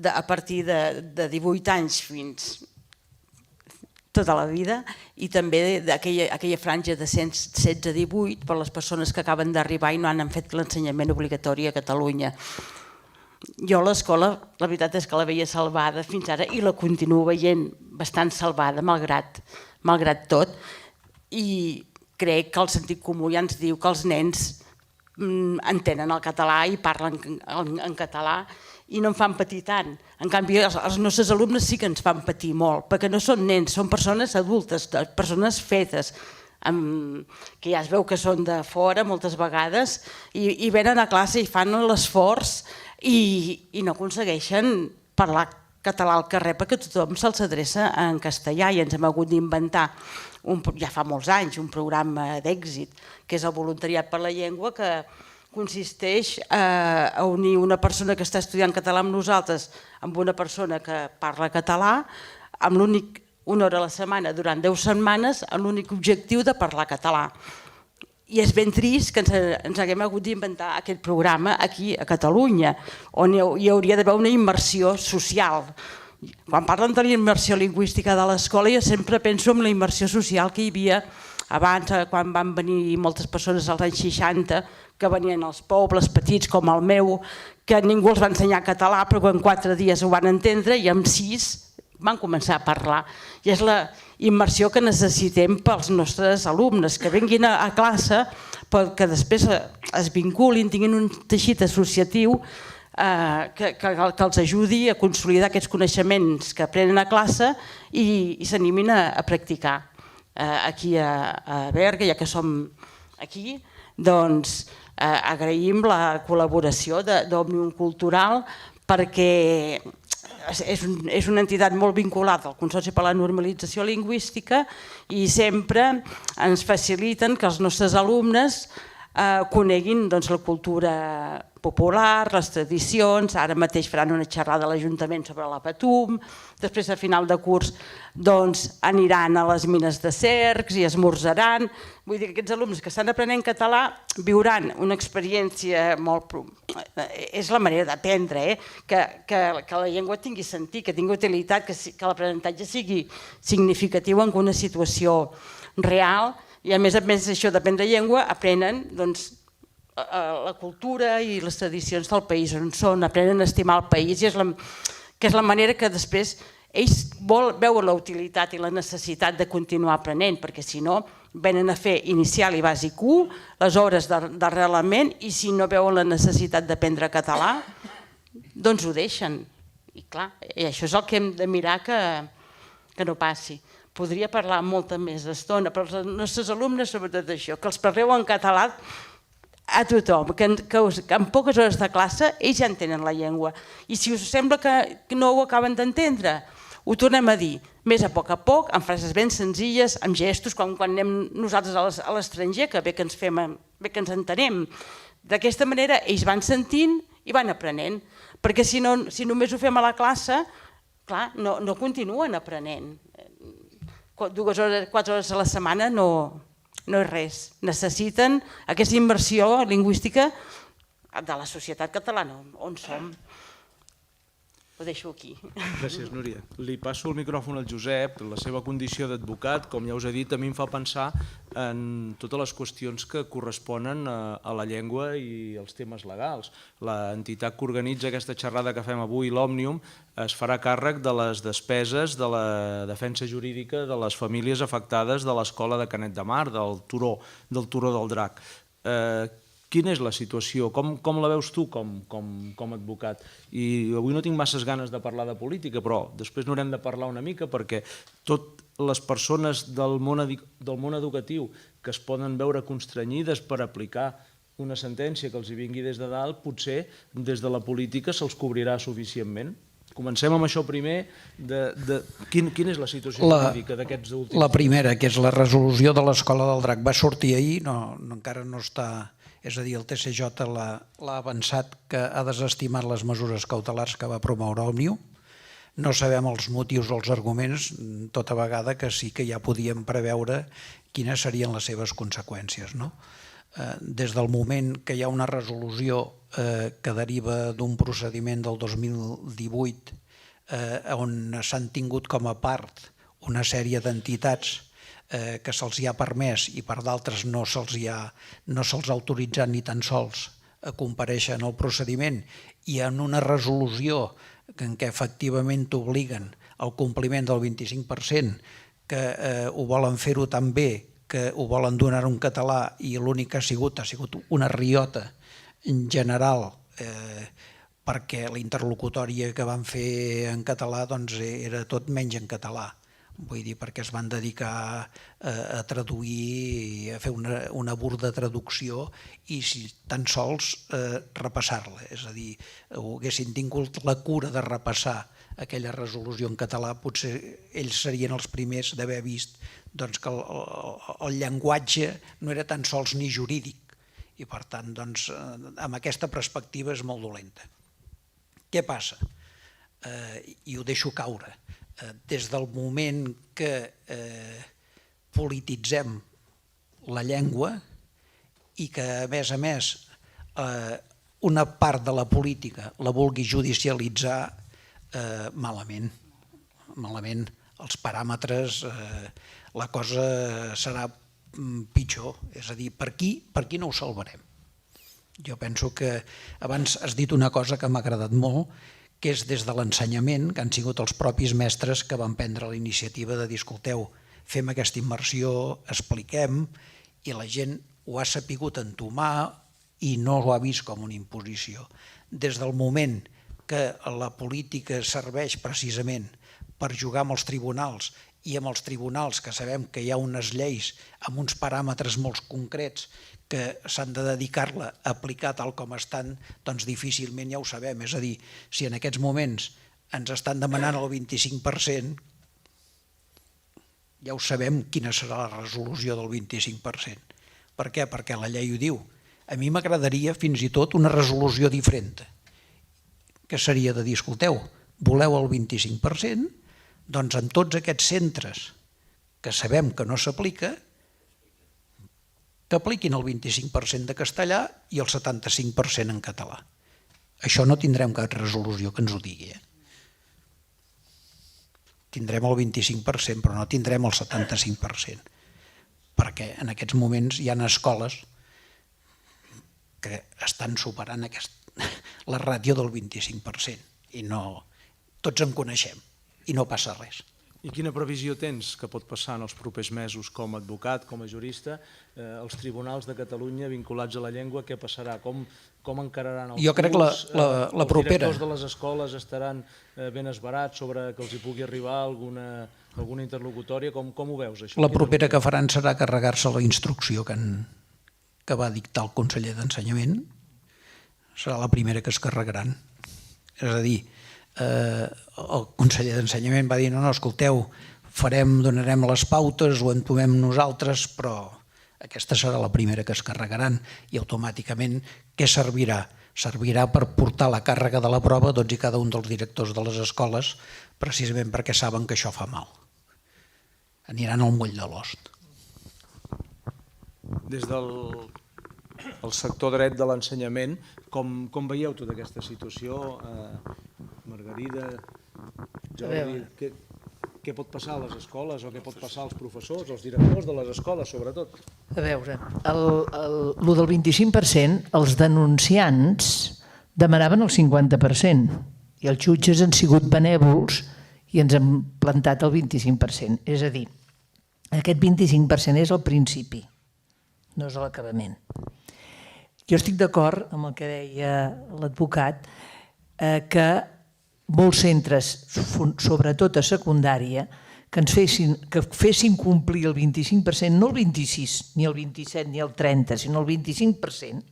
a partir de 18 anys fins tota la vida i també d'aquella franja de 16-18 per les persones que acaben d'arribar i no han fet l'ensenyament obligatori a Catalunya. Jo a l'escola, la veritat és que la veia salvada fins ara i la continuo veient bastant salvada, malgrat tot, i crec que el sentit comú ja ens diu que els nens entenen el català i parlen en català i no em fan patir tant. En canvi, els nostres alumnes sí que ens fan patir molt, perquè no són nens, són persones adultes, persones fetes, que ja es veu que són de fora moltes vegades i venen a classe i fan l'esforç i no aconsegueixen parlar català al carrer perquè tothom se'ls adreça en castellà i ens hem hagut d'inventar, ja fa molts anys, un programa d'èxit que és el Voluntariat per la Llengua, que consisteix a unir una persona que està estudiant català amb nosaltres amb una persona que parla català amb l'únic una hora a la setmana durant 10 setmanes amb l'únic objectiu de parlar català. I és ben trist que ens haguem hagut d'inventar aquest programa aquí a Catalunya, on hi hauria d'haver una immersió social. Quan parlen de la immersió lingüística de l'escola, jo sempre penso en la immersió social que hi havia abans, quan van venir moltes persones als anys 60, que venien als pobles petits com el meu, que ningú els va ensenyar català, però en 4 dies ho van entendre i en 6 van començar a parlar. I és la immersió que necessitem pels nostres alumnes, que vinguin a classe, que després es vinculin, tinguin un teixit associatiu que els ajudi a consolidar aquests coneixements que aprenen a classe i s'animin a practicar. Aquí a Berga, ja que som aquí, doncs agraïm la col·laboració d'Òmnium Cultural perquè és una entitat molt vinculada al Consorci per la Normalització Lingüística i sempre ens faciliten que els nostres alumnes coneguin la cultura popular, les tradicions, ara mateix faran una xerrada a l'Ajuntament sobre la Patum, després a final de curs aniran a les mines de cercs i esmorzaran. Vull dir que aquests alumnes que estan aprenent català viuran una experiència molt... És la manera d'aprendre, que la llengua tingui sentit, que tingui utilitat, que l'aprenentatge sigui significatiu en una situació real i a més això d'aprendre llengua aprenen la cultura i les tradicions del país on són, aprenen a estimar el país i és la manera que després ells veuen la utilitat i la necessitat de continuar aprenent, perquè si no venen a fer inicial i bàsic 1, les hores d'arrelament, i si no veuen la necessitat d'aprendre català, doncs ho deixen. I clar, això és el que hem de mirar que no passi. Podria parlar molta més estona, però els nostres alumnes, sobretot això, que els parleu en català a tothom, que en poques hores de classe ells ja entenen la llengua. I si us sembla que no ho acaben d'entendre, ho tornem a dir, més a poc, amb frases ben senzilles, amb gestos, quan anem nosaltres a l'estranger, que bé que ens entenem. D'aquesta manera ells van sentint i van aprenent, perquè si només ho fem a la classe, clar, no continuen aprenent. 2 hores, 4 hores a la setmana no és res. Necessiten aquesta immersió lingüística de la societat catalana, on som. Ho deixo aquí. Gràcies, Núria. Li passo el micròfon al Josep. La seva condició d'advocat, com ja us he dit, a mi em fa pensar en totes les qüestions que corresponen a la llengua i als temes legals. L'entitat que organitza aquesta xerrada que fem avui, l'Òmnium, es farà càrrec de les despeses de la defensa jurídica de les famílies afectades de l'escola de Canet de Mar, del Turó del Drac. Quina és la situació? Com la veus tu com a advocat? I avui no tinc masses ganes de parlar de política, però després n'haurem de parlar una mica perquè totes les persones del món educatiu que es poden veure constrenyides per aplicar una sentència que els hi vingui des de dalt, potser des de la política se'ls cobrirà suficientment. Comencem amb això primer. Quina és la situació jurídica d'aquests últims? La primera, que és la resolució de l'Escola del Drac, va sortir ahir, encara no està És a dir, el TSJ l'ha avançat, que ha desestimat les mesures cautelars que va promoure Òmnium. No sabem els motius o els arguments, tota vegada que sí que ja podíem preveure quines serien les seves conseqüències. Des del moment que hi ha una resolució que deriva d'un procediment del 2018 on s'han tingut com a part una sèrie d'entitats que se'ls ha permès i per d'altres no se'ls ha autoritzat ni tan sols a comparèixer en el procediment, i en una resolució en què efectivament t'obliguen al compliment del 25%, que ho volen fer-ho tan bé, que ho volen donar en català, i l'únic que ha sigut una riota en general, perquè la interlocutòria que van fer en català era tot menys en català. Vull dir, perquè es van dedicar a traduir i a fer una burda traducció i si tan sols repassar-la. És a dir, haguessin tingut la cura de repassar aquella resolució en català, potser ells serien els primers d'haver vist que el llenguatge no era tan sols ni jurídic i per tant, amb aquesta perspectiva és molt dolenta. Què passa? I ho deixo caure. Des del moment que polititzem la llengua i que, a més, una part de la política la vulgui judicialitzar, malament. Els paràmetres, la cosa serà pitjor. És a dir, per aquí no ho salvarem. Jo penso que abans has dit una cosa que m'ha agradat molt, que és des de l'ensenyament, que han sigut els propis mestres que van prendre la iniciativa de dir, escolteu, fem aquesta immersió, expliquem, i la gent ho ha sapigut entomar i no ho ha vist com una imposició. Des del moment que la política serveix precisament per jugar amb els tribunals, i amb els tribunals que sabem que hi ha unes lleis amb uns paràmetres molt concrets que s'han de dedicar-la a aplicar tal com estan, doncs difícilment ja ho sabem. És a dir, si en aquests moments ens estan demanant el 25%, ja ho sabem quina serà la resolució del 25%. Per què? Perquè la llei ho diu. A mi m'agradaria fins i tot una resolució diferent, que seria de dir, escolteu, voleu el 25%? Doncs en tots aquests centres que sabem que no s'aplica, que apliquin el 25% de castellà i el 75% en català. Això no tindrem cap resolució que ens ho digui. Tindrem el 25%, però no tindrem el 75%, perquè en aquests moments hi ha escoles que estan superant la ràtio del 25% i tots en coneixem i no passa res. I quina previsió tens que pot passar en els propers mesos com a advocat, com a jurista, els tribunals de Catalunya vinculats a la llengua, què passarà? Com encararan el curs? Jo crec que la propera... Els directors de les escoles estaran ben esbarats sobre que els hi pugui arribar alguna interlocutòria? Com ho veus, això? La propera que faran serà carregar-se la instrucció que va dictar el conseller d'Ensenyament. Serà la primera que es carregaran. És a dir, el conseller d'Ensenyament va dir no, escolteu, donarem les pautes, ho entomem nosaltres, però aquesta serà la primera que es carregaran i automàticament què servirà? Servirà per portar la càrrega de la prova a tots i cada un dels directors de les escoles, precisament perquè saben que això fa mal. Aniran al moll de l'os. Des del sector dret de l'ensenyament, com veieu tota aquesta situació? Margarida, Jordi, què pot passar a les escoles o què pot passar als professors, als directors de les escoles, sobretot? A veure, el del 25%, els denunciants demanaven el 50% i els jutges han sigut benèvols i ens han plantat el 25%. És a dir, aquest 25% és el principi, no és l'acabament. Jo estic d'acord amb el que deia l'advocat, que molts centres, sobretot a secundària, que fessin complir el 25%, no el 26, ni el 27, ni el 30, sinó el 25%,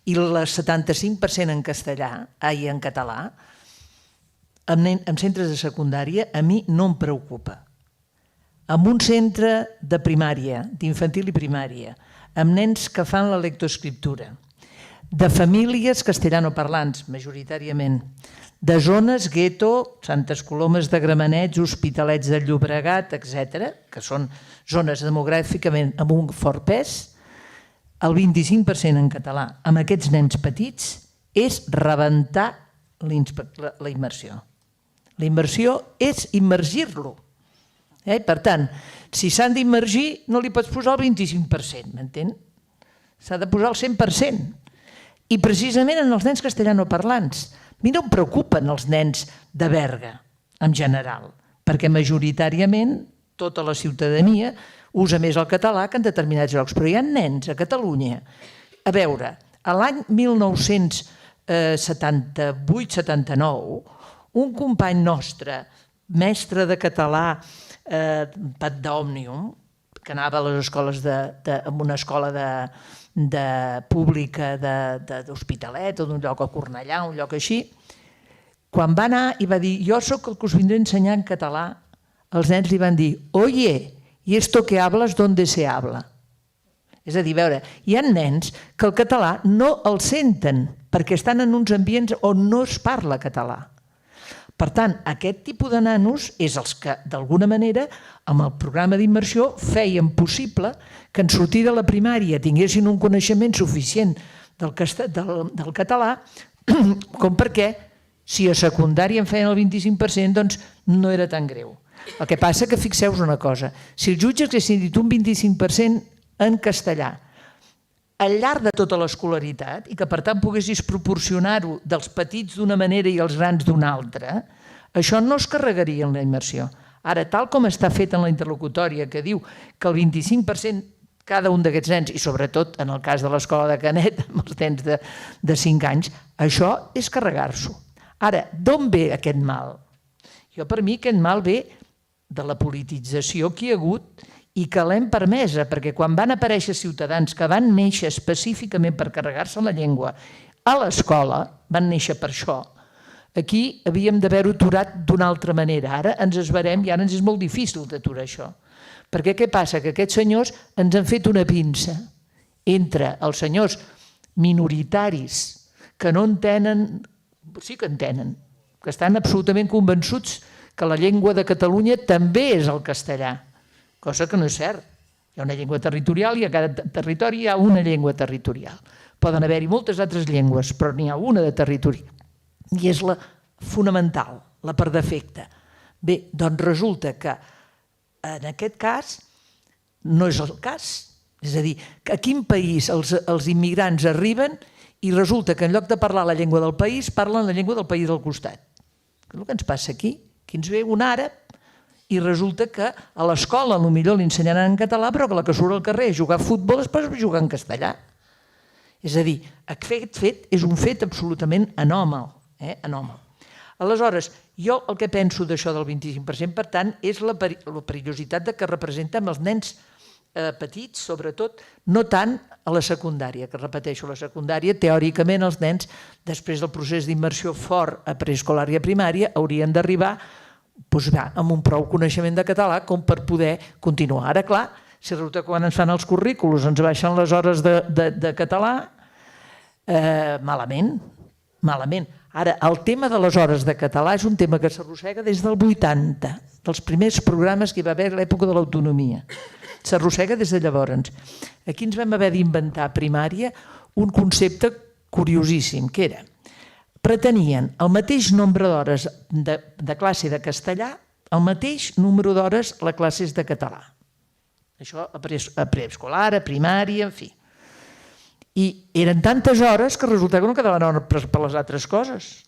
i el 75% en castellà, i en català, en centres de secundària, a mi no em preocupa. En un centre de primària, d'infantil i primària, amb nens que fan la lectoescriptura, de famílies castellanoparlants, majoritàriament, de zones gueto, Santes Colomes de Gramenet, Hospitalets de Llobregat, etc., que són zones demogràficament amb un fort pes, el 25% en català amb aquests nens petits és rebentar la immersió. La immersió és immergir-lo. Per tant, si s'han d'immergir no li pots posar el 25%, m'entén? S'ha de posar el 100%. I precisament en els nens castellanoparlants. A mi no em preocupen els nens de Berga, en general, perquè majoritàriament tota la ciutadania usa més el català que en determinats llocs, però hi ha nens a Catalunya. A veure, l'any 1978-79, un company nostre, mestre de català, Pat d'Òmnium, que anava a les escoles en una escola pública d'Hospitalet o d'un lloc a Cornellà, un lloc així, quan va anar i va dir jo sóc el que us vindré a ensenyar en català, els nens li van dir oye, ¿y esto que hablas dónde se habla? És a dir, veure, hi ha nens que el català no el senten perquè estan en uns ambients on no es parla català. Per tant, aquest tipus de nanos és els que, d'alguna manera, amb el programa d'immersió feien possible que en sortir de la primària tinguessin un coneixement suficient del català com perquè, si a secundària en feien el 25%, doncs no era tan greu. El que passa que fixeu-vos una cosa, si els jutges haguessin dit un 25% en castellà al llarg de tota l'escolaritat i que per tant poguessis proporcionar-ho dels petits d'una manera i els grans d'una altra, això no es carregaria en la immersió. Ara, tal com està fet en la interlocutòria, que diu que el 25% cada un d'aquests nens, i sobretot en el cas de l'escola de Canet, amb els nens de 5 anys, això és carregar-s'ho. Ara, d'on ve aquest mal? Jo, per mi, aquest mal ve de la politització que hi ha hagut i que l'hem permesa, perquè quan van aparèixer ciutadans que van néixer específicament per carregar-se la llengua a l'escola, van néixer per això, aquí havíem d'haver-ho aturat d'una altra manera. Ara ens esverem i ara ens és molt difícil d'aturar això. Perquè què passa? Que aquests senyors ens han fet una pinça entre els senyors minoritaris que no entenen, sí que entenen, que estan absolutament convençuts que la llengua de Catalunya també és el castellà, cosa que no és cert. Hi ha una llengua territorial i a cada territori hi ha una llengua territorial. Poden haver-hi moltes altres llengües, però n'hi ha una de territori. I és la fonamental, la per defecte. Bé, doncs resulta que en aquest cas no és el cas. És a dir, que a quin país els immigrants arriben i resulta que en lloc de parlar la llengua del país, parlen la llengua del país del costat. És el que ens passa aquí. Aquí ens ve un àrab i resulta que a l'escola potser li ensenyaran en català, però que la que surt al carrer a jugar a futbol després va jugar en castellà. És a dir, aquest fet és un fet absolutament anòmal. Anòmal. Aleshores, jo el que penso d'això del 25%, per tant, és la perillositat que representa amb els nens petits, sobretot, no tant a la secundària, que repeteixo, la secundària, teòricament els nens, després del procés d'immersió fort a preescolar i a primària, haurien d'arribar amb un prou coneixement de català com per poder continuar. Ara, clar, si resulta que quan ens fan els currículos ens baixen les hores de català, malament, malament. Ara, el tema de les hores de català és un tema que s'arrossega des del 80, dels primers programes que hi va haver a l'època de l'autonomia. S'arrossega des de llavors. Aquí ens vam haver d'inventar a primària un concepte curiosíssim, que era, pretenien el mateix nombre d'hores de classe de castellà, el mateix número d'hores a la classe de català. Això a preescolar, a primària, en fi. I eren tantes hores que resulta que no quedaven hores per les altres coses.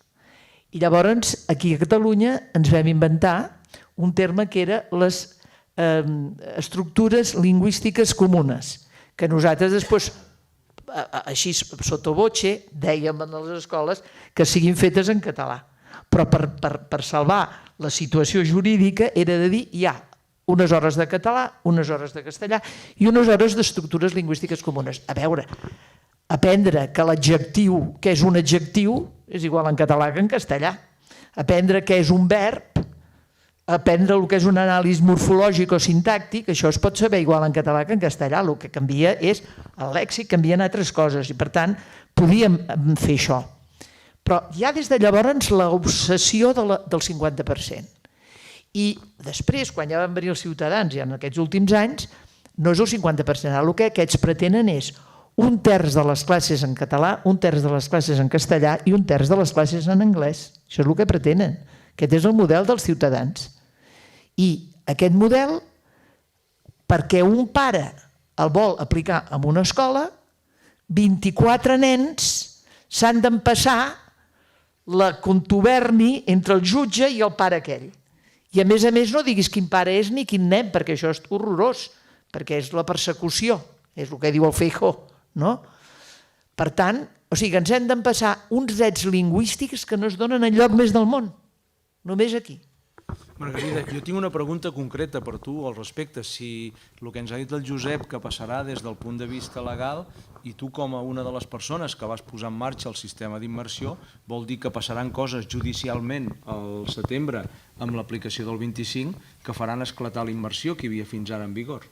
I llavors, aquí a Catalunya, ens vam inventar un terme que era les estructures lingüístiques comunes, que nosaltres després, així sota voce, dèiem a les escoles que siguin fetes en català. Però per salvar la situació jurídica era de dir hi ha unes hores de català, unes hores de castellà i unes hores d'estructures lingüístiques comunes. A veure, aprendre que l'adjectiu, què és un adjectiu, és igual en català que en castellà. Aprendre què és un verb aprendre el que és un anàlisi morfològic o sintàctic, això es pot saber igual en català que en castellà, el que canvia és el lèxic, canvien altres coses, i per tant podíem fer això. Però ja des de llavors l'obsessió del 50%. I després, quan ja van venir els ciutadans, ja en aquests últims anys, no és el 50%, el que aquests pretenen és 1/3 de les classes en català, 1/3 de les classes en castellà i 1/3 de les classes en anglès. Això és el que pretenen. Aquest és el model dels ciutadans. I aquest model, perquè un pare el vol aplicar en una escola, 24 nens s'han d'empassar la contuberni entre el jutge i el pare aquell. I a més no diguis quin pare és ni quin nen, perquè això és horrorós, perquè és la persecució, és el que diu el Feijóo, no? Per tant, o sigui, ens hem d'empassar uns drets lingüístics que no es donen enlloc més del món, només aquí. Margarida, jo tinc una pregunta concreta per tu al respecte. Si el que ens ha dit el Josep, que passarà des del punt de vista legal, i tu com a una de les persones que vas posar en marxa el sistema d'immersió, vol dir que passaran coses judicialment al setembre amb l'aplicació del 25 que faran esclatar la immersió que hi havia fins ara en vigor.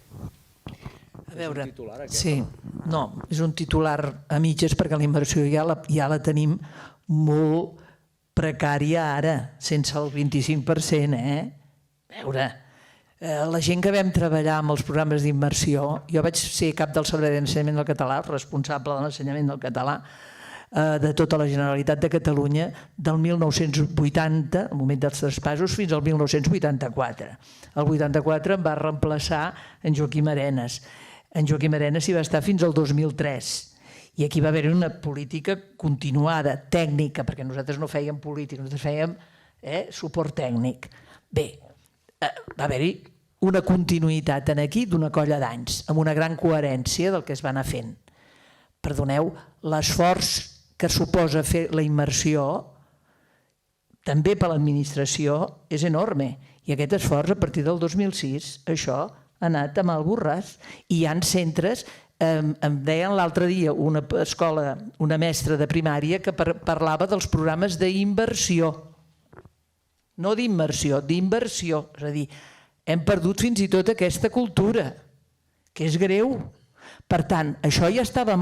A veure, sí, no, és un titular a mitges perquè la immersió ja la tenim molt precària ara, sense el 25%, A veure, la gent que vam treballar amb els programes d'immersió, jo vaig ser cap del Servei d'Ensenyament del Català, responsable de l'ensenyament del català de tota la Generalitat de Catalunya, del 1980, al moment dels traspassos, fins al 1984. El 84 em va reemplaçar en Joaquim Arenas. En Joaquim Arenas hi va estar fins al 2003. I aquí va haver una política continuada, tècnica, perquè nosaltres no fèiem política, nosaltres fèiem suport tècnic. Bé, va haver-hi una continuïtat aquí d'una colla d'anys, amb una gran coherència del que es va anar fent. Perdoneu, l'esforç que suposa fer la immersió, també per l'administració, és enorme. I aquest esforç, a partir del 2006, això ha anat a mal borràs. I hi ha centres, em deien l'altre dia una escola, una mestra de primària que parlava dels programes d'inversió. No d'immersió, d'inversió. És a dir, hem perdut fins i tot aquesta cultura, que és greu. Per tant, això ja estava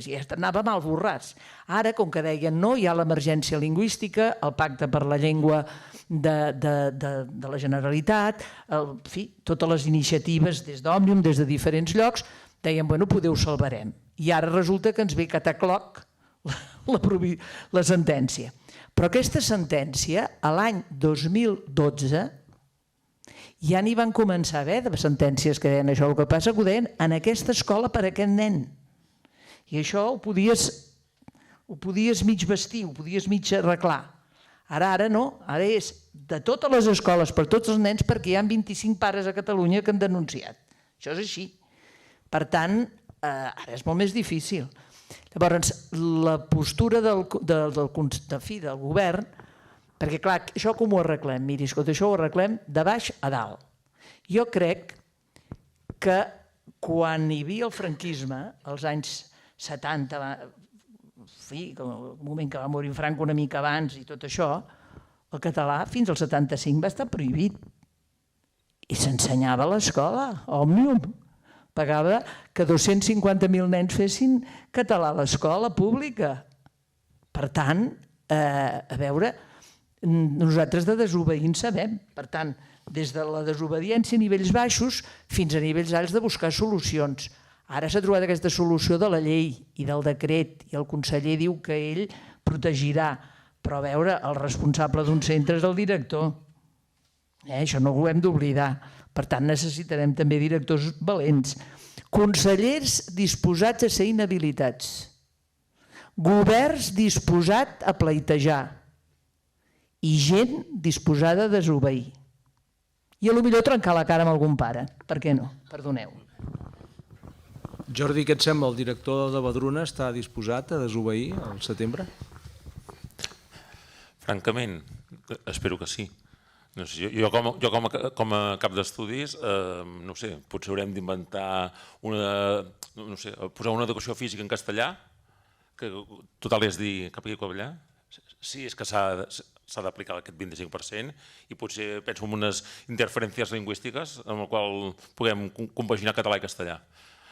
ja anava mal borràs. Ara, com que deien no, hi ha l'emergència lingüística, el pacte per la llengua de la Generalitat, en fi, totes les iniciatives des d'Òmnium, des de diferents llocs, deien, bueno, poder ho salvarem. I ara resulta que ens ve catacloc la sentència. Però aquesta sentència, a l'any 2012, ja n'hi van començar a haver de sentències que deien això. El que passa que ho deien en aquesta escola per a aquest nen. I això ho podies mig vestir, ho podies mig arreglar. Ara no, ara és de totes les escoles per tots els nens perquè hi ha 25 pares a Catalunya que han denunciat. Això és així. Per tant, ara és molt més difícil. Llavors, la postura del govern, perquè clar, això com ho arreglem? Miri, escolta, això ho arreglem de baix a dalt. Jo crec que quan hi havia el franquisme, als anys 70, el moment que va morir Franco una mica abans i tot això, el català fins al 75 va estar prohibit. I s'ensenyava a l'escola, Òmnium. Pagava que 250.000 nens fessin català a l'escola pública. Per tant, a veure, nosaltres de desobeir en sabem. Per tant, des de la desobediència a nivells baixos fins a nivells alts de buscar solucions. Ara s'ha trobat aquesta solució de la llei i del decret i el conseller diu que ell protegirà, però a veure, el responsable d'un centre és el director. Això no ho hem d'oblidar. Per tant, necessitarem també directors valents. Consellers disposats a ser inhabilitats. Governs disposats a pleitejar. I gent disposada a desobeir. I potser trencar la cara amb algun pare. Per què no? Perdoneu. Jordi, què et sembla? El director de Badruna està disposat a desobeir al setembre? Francament, espero que sí. No sé, jo com a cap d'estudis, no sé, potser haurem d'inventar posar una educació física en castellà, que total és dir cap aquí cap allà. Sí, és que s'ha s'ha d'aplicar aquest 25% i potser penso en unes interferències lingüístiques amb el qual puguem compaginar català i castellà.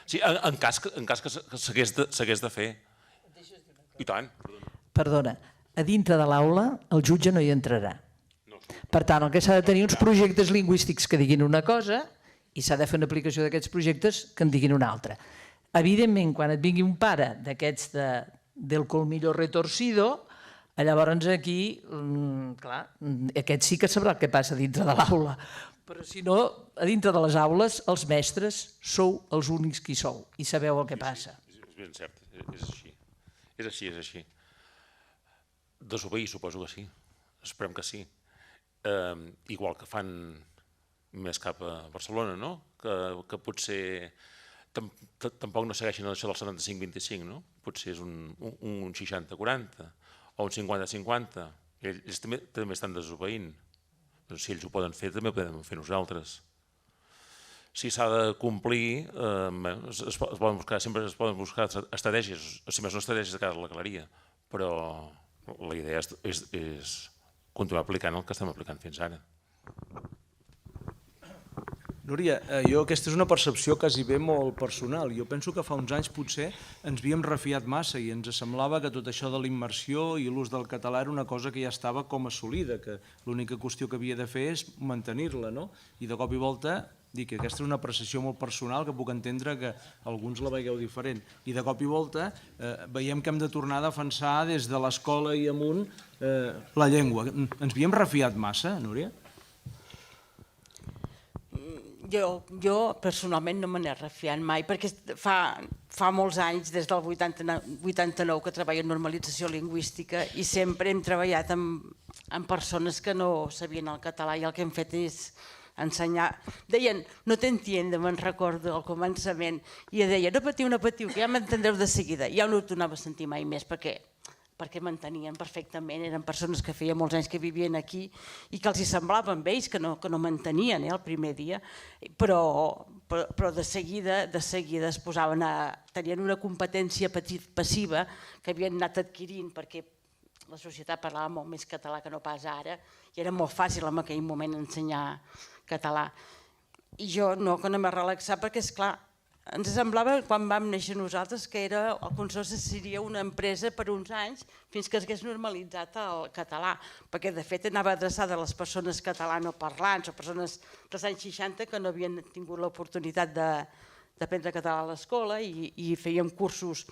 Sí, en cas que s'hagués de fer. I tant. Perdona, a dintre de l'aula el jutge no hi entrarà. Per tant, el que s'ha de tenir uns projectes lingüístics que diguin una cosa i s'ha de fer una aplicació d'aquests projectes que en diguin una altra. Evidentment, quan et vingui un pare d'aquests del colmillo retorcido, llavors aquí, clar, aquest sí que sabrà el que passa dintre de l'aula. Però si no, a dintre de les aules, els mestres sou els únics que hi sou i sabeu el que passa. És ben cert, és així. És així, és així. Desobeir, suposo que sí. Esperem que sí. Igual que fan més cap a Barcelona, no? Que potser tampoc no segueixen això del 75-25, no? Potser és un 60-40 o un 50-50. Ells també estan desobeint. Si ells ho poden fer, també ho podem fer nosaltres. Si s'ha de complir, sempre es poden buscar estratègies, si més no estratègies de cara a la galeria, però la idea és continuar aplicant el que estem aplicant fins ara. Núria, aquesta és una percepció quasi bé molt personal. Jo penso que fa uns anys potser ens havíem refiat massa i ens semblava que tot això de la immersió i l'ús del català era una cosa que ja estava com assolida, que l'única qüestió que havia de fer és mantenir-la, no? I de cop i volta, dic que aquesta és una apreciació molt personal que puc entendre que alguns la veieu diferent. I de cop i volta veiem que hem de tornar a defensar des de l'escola i amunt la llengua. Ens havíem refiat massa, Núria? Jo personalment no me n'he refiat mai, perquè fa molts anys, des del 89, que treballo en normalització lingüística i sempre hem treballat amb persones que no sabien el català i el que hem fet és ensenyar. Deien, no t'entiendo, me'n recordo al començament, i deia, no patiu, que ja m'entendreu de seguida. Ja no ho tornava a sentir mai més, perquè m'entenien perfectament, eren persones que feia molts anys que vivien aquí i que els hi semblava amb ells que no m'entenien el primer dia, però de seguida es posaven tenien una competència passiva que havien anat adquirint perquè la societat parlava molt més català que no pas ara i era molt fàcil en aquell moment ensenyar català. I jo no m'he relaxat perquè, esclar, ens semblava, quan vam néixer nosaltres, que el Consorci seria una empresa per uns anys fins que s'hagués normalitzat el català, perquè de fet anava adreçada a les persones catalanoparlants o persones dels anys 60 que no havien tingut l'oportunitat d'aprendre català a l'escola i fèiem cursos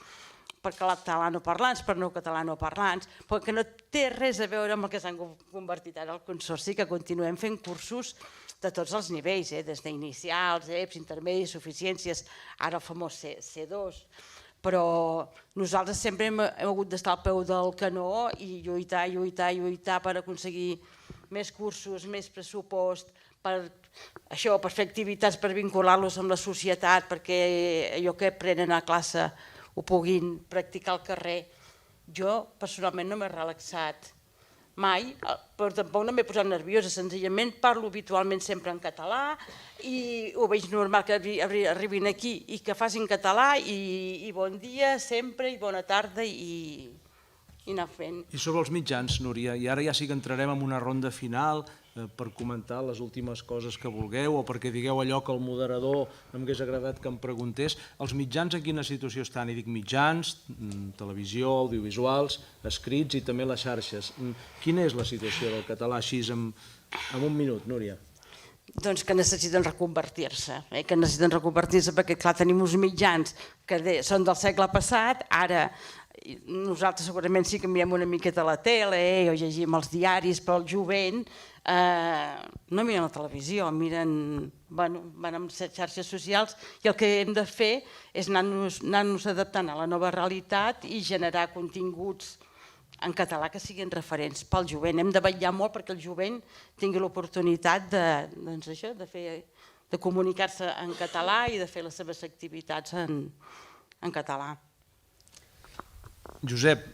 per catalanoparlants, per no catalanoparlants, però que no té res a veure amb el que s'han convertit ara al Consorci, que continuem fent cursos de tots els nivells, des d'inicials, EPS, intermedis, suficiències, ara el famós C2, però nosaltres sempre hem hagut d'estar al peu del canó i lluitar per aconseguir més cursos, més pressupost, per fer activitats, per vincular-los amb la societat, perquè allò que aprenen a classe ho puguin practicar al carrer. Jo personalment no m'he relaxat mai, però tampoc no m'he posat nerviosa, senzillament parlo habitualment sempre en català i ho veig normal que arribin aquí i que facin català i bon dia sempre i bona tarda i anar fent. I sobre els mitjans, Núria, i ara ja sí que entrarem en una ronda final per comentar les últimes coses que vulgueu o perquè digueu allò que el moderador m'hagués agradat que em preguntés. Els mitjans en quina situació estan? I dic mitjans, televisió, audiovisuals, escrits i també les xarxes. Quina és la situació del català així en un minut, Núria? Doncs que necessiten reconvertir-se, perquè clar, tenim uns mitjans que són del segle passat, ara nosaltres segurament sí que mirem una miqueta la tele o llegim els diaris, però el jovent no miren la televisió, van amb xarxes socials i el que hem de fer és anar-nos adaptant a la nova realitat i generar continguts en català que siguin referents pel jovent. Hem de vetllar molt perquè el jovent tingui l'oportunitat de comunicar-se en català i de fer les seves activitats en català. Josep,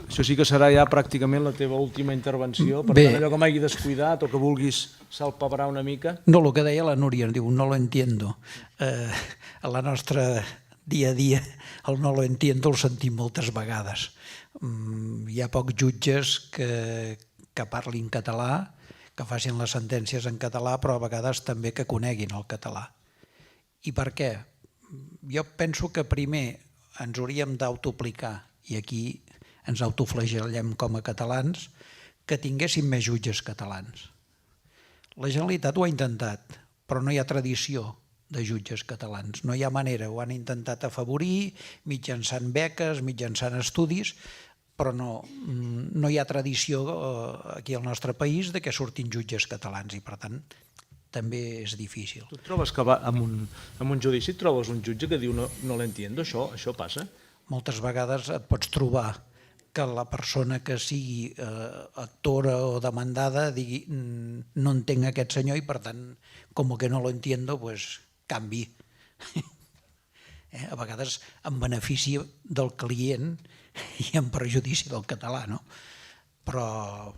això sí que serà ja pràcticament la teva última intervenció, per tant allò que m'hagi descuidat o que vulguis salpebrar una mica. No, el que deia la Núria, diu, no lo entiendo. A la nostra dia a dia el no lo entiendo el sentim moltes vegades. Hi ha pocs jutges que que parlin català, que facin les sentències en català, però a vegades també que coneguin el català. I per què? Jo penso que primer ens hauríem d'autoaplicar, i aquí ens autoflagellem com a catalans, que tinguéssim més jutges catalans. La Generalitat ho ha intentat, però no hi ha tradició de jutges catalans. No hi ha manera, ho han intentat afavorir mitjançant beques, mitjançant estudis, però no hi ha tradició aquí al nostre país de que surtin jutges catalans i per tant també és difícil. Tu trobes que va en un judici et trobes un jutge que diu no l'entiendo, això passa? Moltes vegades et pots trobar que la persona que sigui actora o demandada digui no entenc aquest senyor i per tant, com que no lo entiendo, pues canvi. A vegades en benefici del client i en perjudici del català, no? Però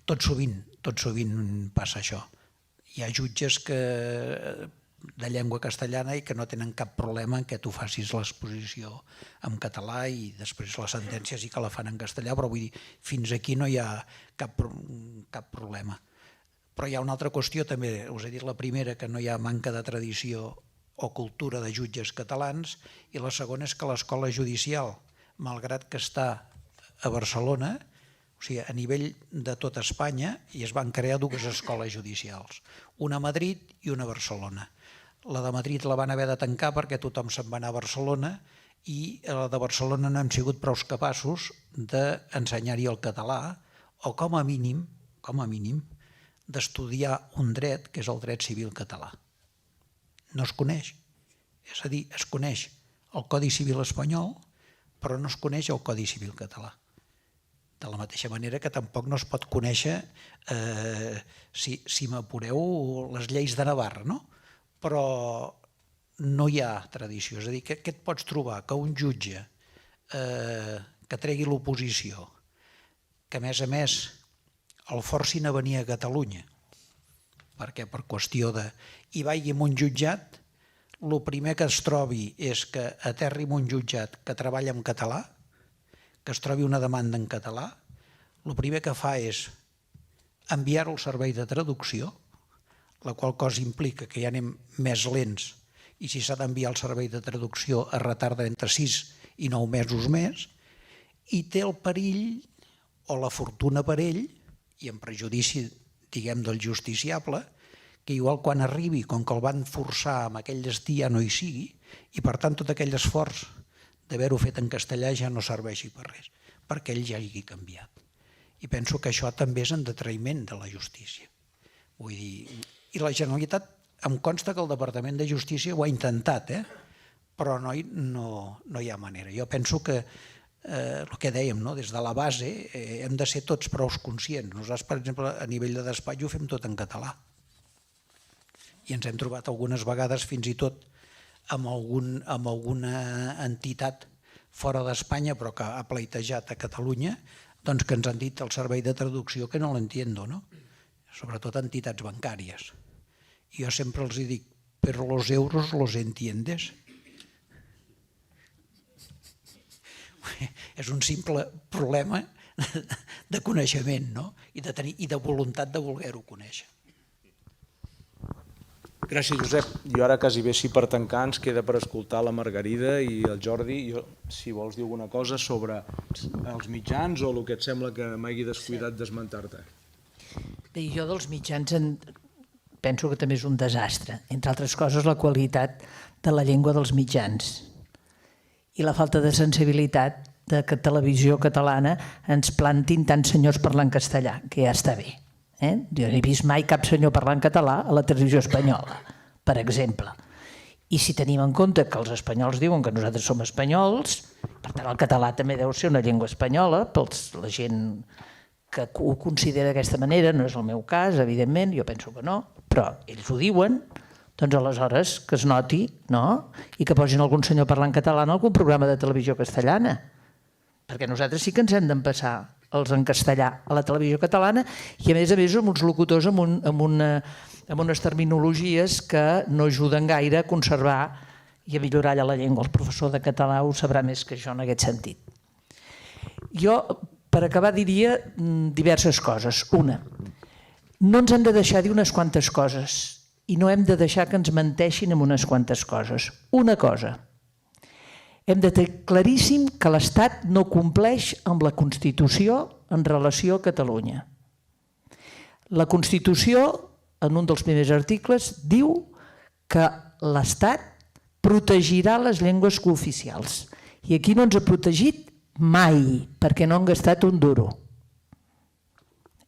tot sovint passa això. Hi ha jutges de llengua castellana i que no tenen cap problema en què tu facis l'exposició en català i després la sentència sí que la fan en castellà, però vull dir, fins aquí no hi ha cap problema. Però hi ha una altra qüestió també, us he dit la primera, que no hi ha manca de tradició o cultura de jutges catalans, i la segona és que l'escola judicial, malgrat que està a Barcelona, o sigui, a nivell de tot Espanya, i es van crear dues escoles judicials, una a Madrid i una a Barcelona. La de Madrid la van haver de tancar perquè tothom se'n va anar a Barcelona i a la de Barcelona no hem sigut prou capaços d'ensenyar-hi el català o com a mínim d'estudiar un dret que és el dret civil català. No es coneix. És a dir, es coneix el Codi Civil espanyol, però no es coneix el Codi Civil català. De la mateixa manera que tampoc no es pot conèixer, si m'apureu, les lleis de Navarra, no? Però no hi ha tradició. És a dir, què et pots trobar? Que un jutge que tregui l'oposició, que a més el forcin a venir a Catalunya, perquè per qüestió de... i vagi en un jutjat, el primer que es trobi és que aterri en un jutjat que treballa en català, que es trobi una demanda en català, el primer que fa és enviar-ho al servei de traducció, la qual cosa implica que ja anem més lents i si s'ha d'enviar al servei de traducció es retarda entre 6 i 9 mesos més, i té el perill o la fortuna per ell, i en prejudici diguem del justiciable, que igual quan arribi, com que el van forçar amb aquell destí ja no hi sigui, i per tant tot aquell esforç d'haver-ho fet en castellà ja no serveixi per res, perquè ell ja hagi canviat. I penso que això també és en detraïment de la justícia. Vull dir, i la Generalitat, em consta que el Departament de Justícia ho ha intentat, però no hi ha manera. Jo penso que el que dèiem, des de la base hem de ser tots prou conscients. Nosaltres, per exemple, a nivell de despatx ho fem tot en català. I ens hem trobat algunes vegades fins i tot amb alguna entitat fora d'Espanya però que ha pleitejat a Catalunya, doncs que ens han dit al servei de traducció que no l'entiendo, no? Sobretot entitats bancàries. I jo sempre els dic, però los euros los entiendes? És un simple problema de coneixement, no? I de voluntat de voler-ho conèixer. Gràcies, Josep. Jo ara quasi bé, si per tancar, ens queda per escoltar la Margarida i el Jordi. Si vols dir alguna cosa sobre els mitjans o el que et sembla que m'hagi descuidat d'esmentar-te. Bé, jo dels mitjans penso que també és un desastre. Entre altres coses, la qualitat de la llengua dels mitjans i la falta de sensibilitat de que Televisió Catalana ens plantin tants senyors parlant castellà, que ja està bé. Jo no he vist mai cap senyor parlant català a la televisió espanyola, per exemple. I si tenim en compte que els espanyols diuen que nosaltres som espanyols, per tant el català també deu ser una llengua espanyola, per la gent que ho considera d'aquesta manera, no és el meu cas, evidentment, jo penso que no, però ells ho diuen, doncs aleshores que es noti, no? I que posin algun senyor parlant català en algun programa de televisió castellana, perquè nosaltres sí que ens hem d'empassar els en castellà a la televisió catalana i a més amb uns locutors amb unes terminologies que no ajuden gaire a conservar i a millorar la llengua. El professor de català ho sabrà més que jo en aquest sentit. Jo per acabar diria diverses coses. Una, no ens hem de deixar dir unes quantes coses i no hem de deixar que ens menteixin amb unes quantes coses. Una cosa, hem de tenir claríssim que l'Estat no compleix amb la Constitució en relació a Catalunya. La Constitució, en un dels primers articles, diu que l'Estat protegirà les llengües cooficials. I aquí no ens ha protegit mai, perquè no han gastat un duro.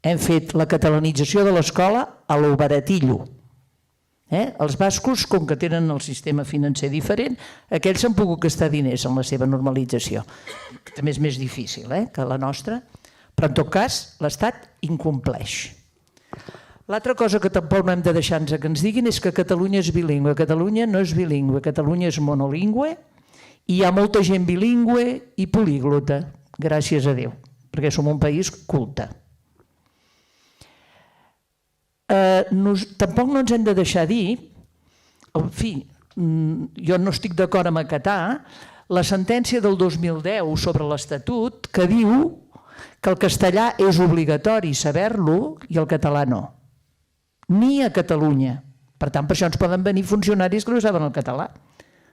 Hem fet la catalanització de l'escola a lo baratillo. Els bascos, com que tenen el sistema financer diferent, aquells s'han pogut gastar diners en la seva normalització, que també és més difícil que la nostra, però en tot cas l'Estat incompleix. L'altra cosa que tampoc no hem de deixar-nos que ens diguin és que Catalunya és bilingüe. Catalunya no és bilingüe, Catalunya és monolingüe i hi ha molta gent bilingüe i políglota, gràcies a Déu, perquè som un país culte. Tampoc no ens hem de deixar dir, en fi, jo no estic d'acord amb acatar la sentència del 2010 sobre l'Estatut que diu que el castellà és obligatori saber-lo i el català no. Ni a Catalunya. Per tant, per això ens poden venir funcionaris que no saben el català,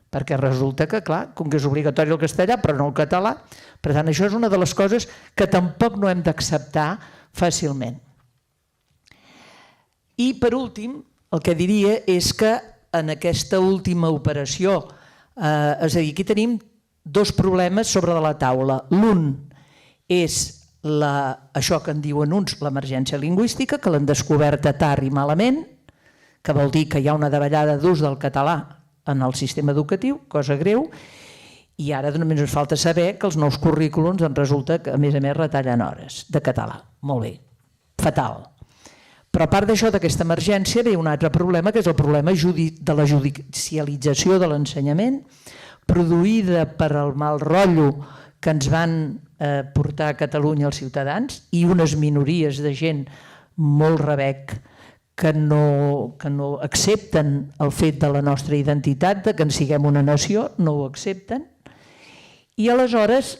perquè resulta que, clar, com que és obligatori el castellà, però no el català, per tant, això és una de les coses que tampoc no hem d'acceptar fàcilment. I, per últim, el que diria és que en aquesta última operació, és a dir, aquí tenim dos problemes sobre la taula. L'un és això que en diuen uns, l'emergència lingüística, que l'han descoberta tard i malament, que vol dir que hi ha una davallada d'ús del català en el sistema educatiu, cosa greu, i ara només ens falta saber que els nous currículums en resulta que a més retallen hores de català. Molt bé, fatal. Però a part d'això, d'aquesta emergència, ve un altre problema, que és el problema de la judicialització de l'ensenyament, produïda per el mal rotllo que ens van portar a Catalunya els ciutadans i unes minories de gent molt rebec que no accepten el fet de la nostra identitat, de que en siguem una nació, no ho accepten. I aleshores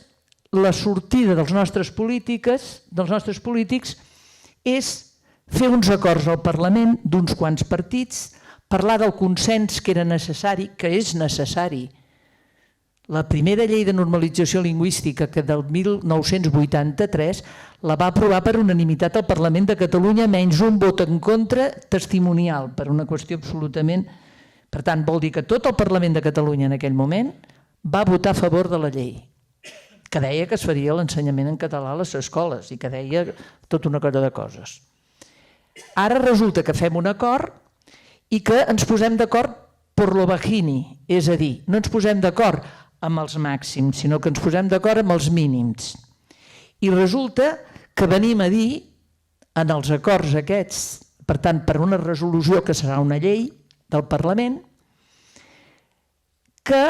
la sortida dels nostres polítics és fer uns acords al Parlament d'uns quants partits, parlar del consens que era necessari, que és necessari. La primera llei de normalització lingüística, que del 1983, la va aprovar per unanimitat al Parlament de Catalunya, menys un vot en contra testimonial, per una qüestió absolutament... Per tant, vol dir que tot el Parlament de Catalunya en aquell moment va votar a favor de la llei, que deia que es faria l'ensenyament en català a les escoles i que deia tota una cosa de coses. Ara resulta que fem un acord i que ens posem d'acord per lo bajini, és a dir, no ens posem d'acord amb els màxims, sinó que ens posem d'acord amb els mínims. I resulta que venim a dir, en els acords aquests, per tant, per una resolució que serà una llei del Parlament, que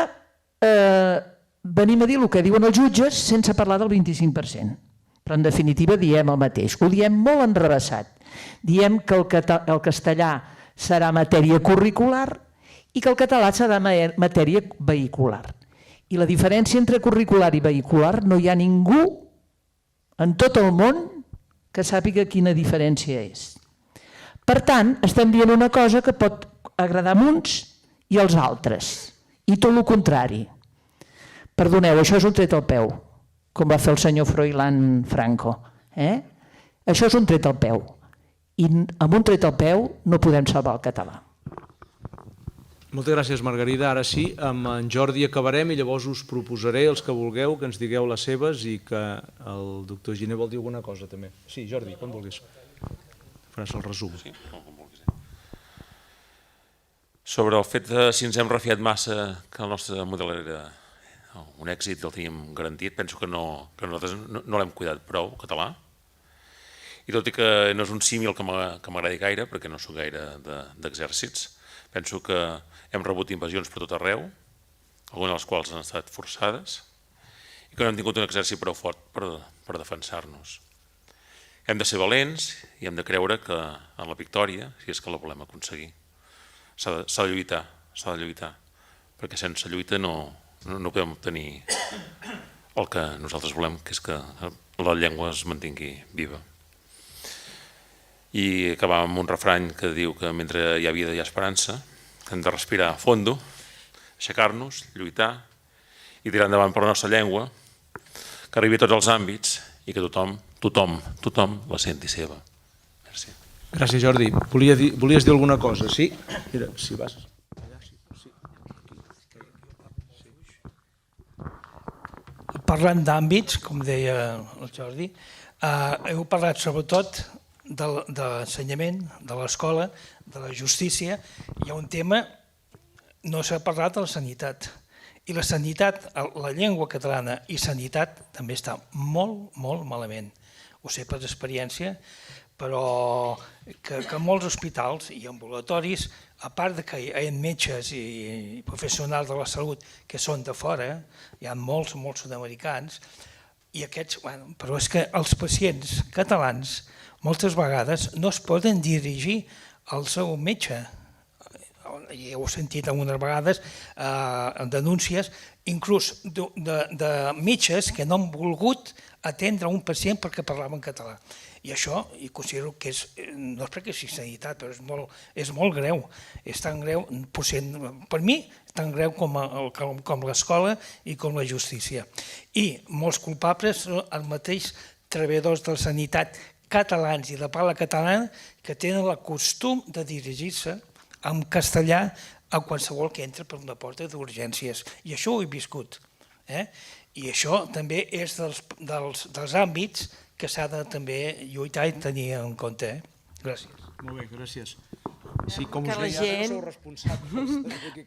venim a dir el que diuen els jutges sense parlar del 25%. Però en definitiva diem el mateix. Ho diem molt enrevessat. Diem que el castellà serà matèria curricular i que el català serà matèria vehicular. I la diferència entre curricular i vehicular no hi ha ningú en tot el món que sàpiga quina diferència és. Per tant, estem dient una cosa que pot agradar a uns i als altres, i tot el contrari. Perdoneu, això és un tret al peu, com va fer el senyor Froilán Franco. Això és un tret al peu, i amb un tret al peu no podem salvar el català. Moltes gràcies, Margarida. Ara sí, amb en Jordi acabarem i llavors us proposaré, els que vulgueu, que ens digueu les seves i que el doctor Giner vol dir alguna cosa també. Sí, Jordi, quan vulguis. Faràs el resum. Sí, com vulguis. Sobre el fet de si ens hem refiat massa que el nostre model era un èxit i el teníem garantit, penso que nosaltres no l'hem cuidat prou, el català. I tot i que no és un símil que m'agradi gaire, perquè no soc gaire d'exèrcits, penso que hem rebut invasions per tot arreu, algunes de les quals han estat forçades, i que no hem tingut un exèrcit prou fort per defensar-nos. Hem de ser valents i hem de creure que en la victòria, si és que la volem aconseguir, s'ha de lluitar, perquè sense lluita no podem obtenir el que nosaltres volem, que és que la llengua es mantingui viva. I acabar amb un refrany que diu que mentre hi ha vida hi ha esperança, que hem de respirar a fondo, aixecar-nos, lluitar i tirar endavant per la nostra llengua, que arribi a tots els àmbits i que tothom la senti seva. Merci. Gràcies, Jordi. Volies dir alguna cosa, sí? Mira, si vas... Parlant d'àmbits, com deia el Jordi, heu parlat sobretot de l'ensenyament, de l'escola, de la justícia. Hi ha un tema, no s'ha parlat de la sanitat. I la sanitat, la llengua catalana i sanitat també està molt, molt malament. Ho sé per experiència, però que molts hospitals i ambulatoris, a part que hi ha metges i professionals de la salut que són de fora, hi ha molts sud-americans, i aquests, però és que els pacients catalans moltes vegades no es poden dirigir al seu metge. Ja ho he sentit algunes vegades en denúncies, inclús de metges que no han volgut atendre un pacient perquè parlaven català. I això, i considero que no és perquè sigui sanitat, però és molt greu. És tan greu, per mi, tan greu com l'escola i com la justícia. I molts culpables són els mateixos treballadors de la sanitat catalans i de parla catalana que tenen el costum de dirigir-se en castellà a qualsevol que entra per una porta d'urgències. I això ho he viscut. I això també és dels àmbits que s'ha de també lluitar i tenir en compte. Gràcies. Molt bé, gràcies. Sí, com Que us la deia, ara gent sou responsables.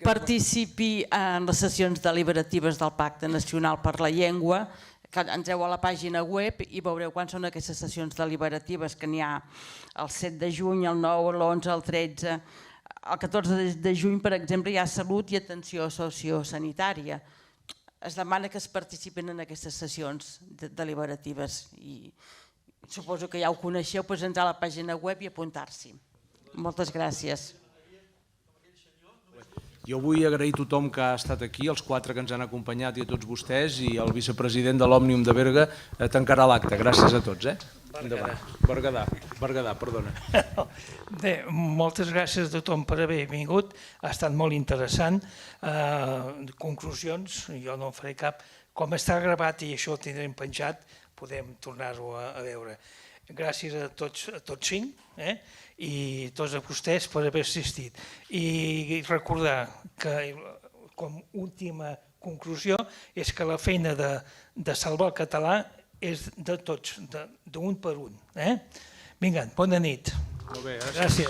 participi en les sessions deliberatives del Pacte Nacional per la Llengua, que entreu a la pàgina web i veureu quan són aquestes sessions deliberatives, que n'hi ha el 7 de juny, el 9, l'11, el 13... El 14 de juny, per exemple, hi ha salut i atenció sociosanitària. Es demana que es participin en aquestes sessions deliberatives i suposo que ja ho coneixeu, doncs entrar a la pàgina web i apuntar-s'hi. Moltes gràcies. Jo vull agrair a tothom que ha estat aquí, els 4 que ens han acompanyat i a tots vostès, i el vicepresident de l'Òmnium de Berga tancarà l'acte. Gràcies a tots. Berguedà, perdona. Bé, moltes gràcies a tothom per haver vingut. Ha estat molt interessant. Conclusions, jo no en faré cap. Com està gravat i això ho tindrem penjat, podem tornar-ho a veure. Gràcies a tots 5 i tots a vostès per haver assistit. I recordar que com última conclusió és que la feina de salvar el català és de tots, d'un per un. Vinga, bona nit. Molt bé, gràcies.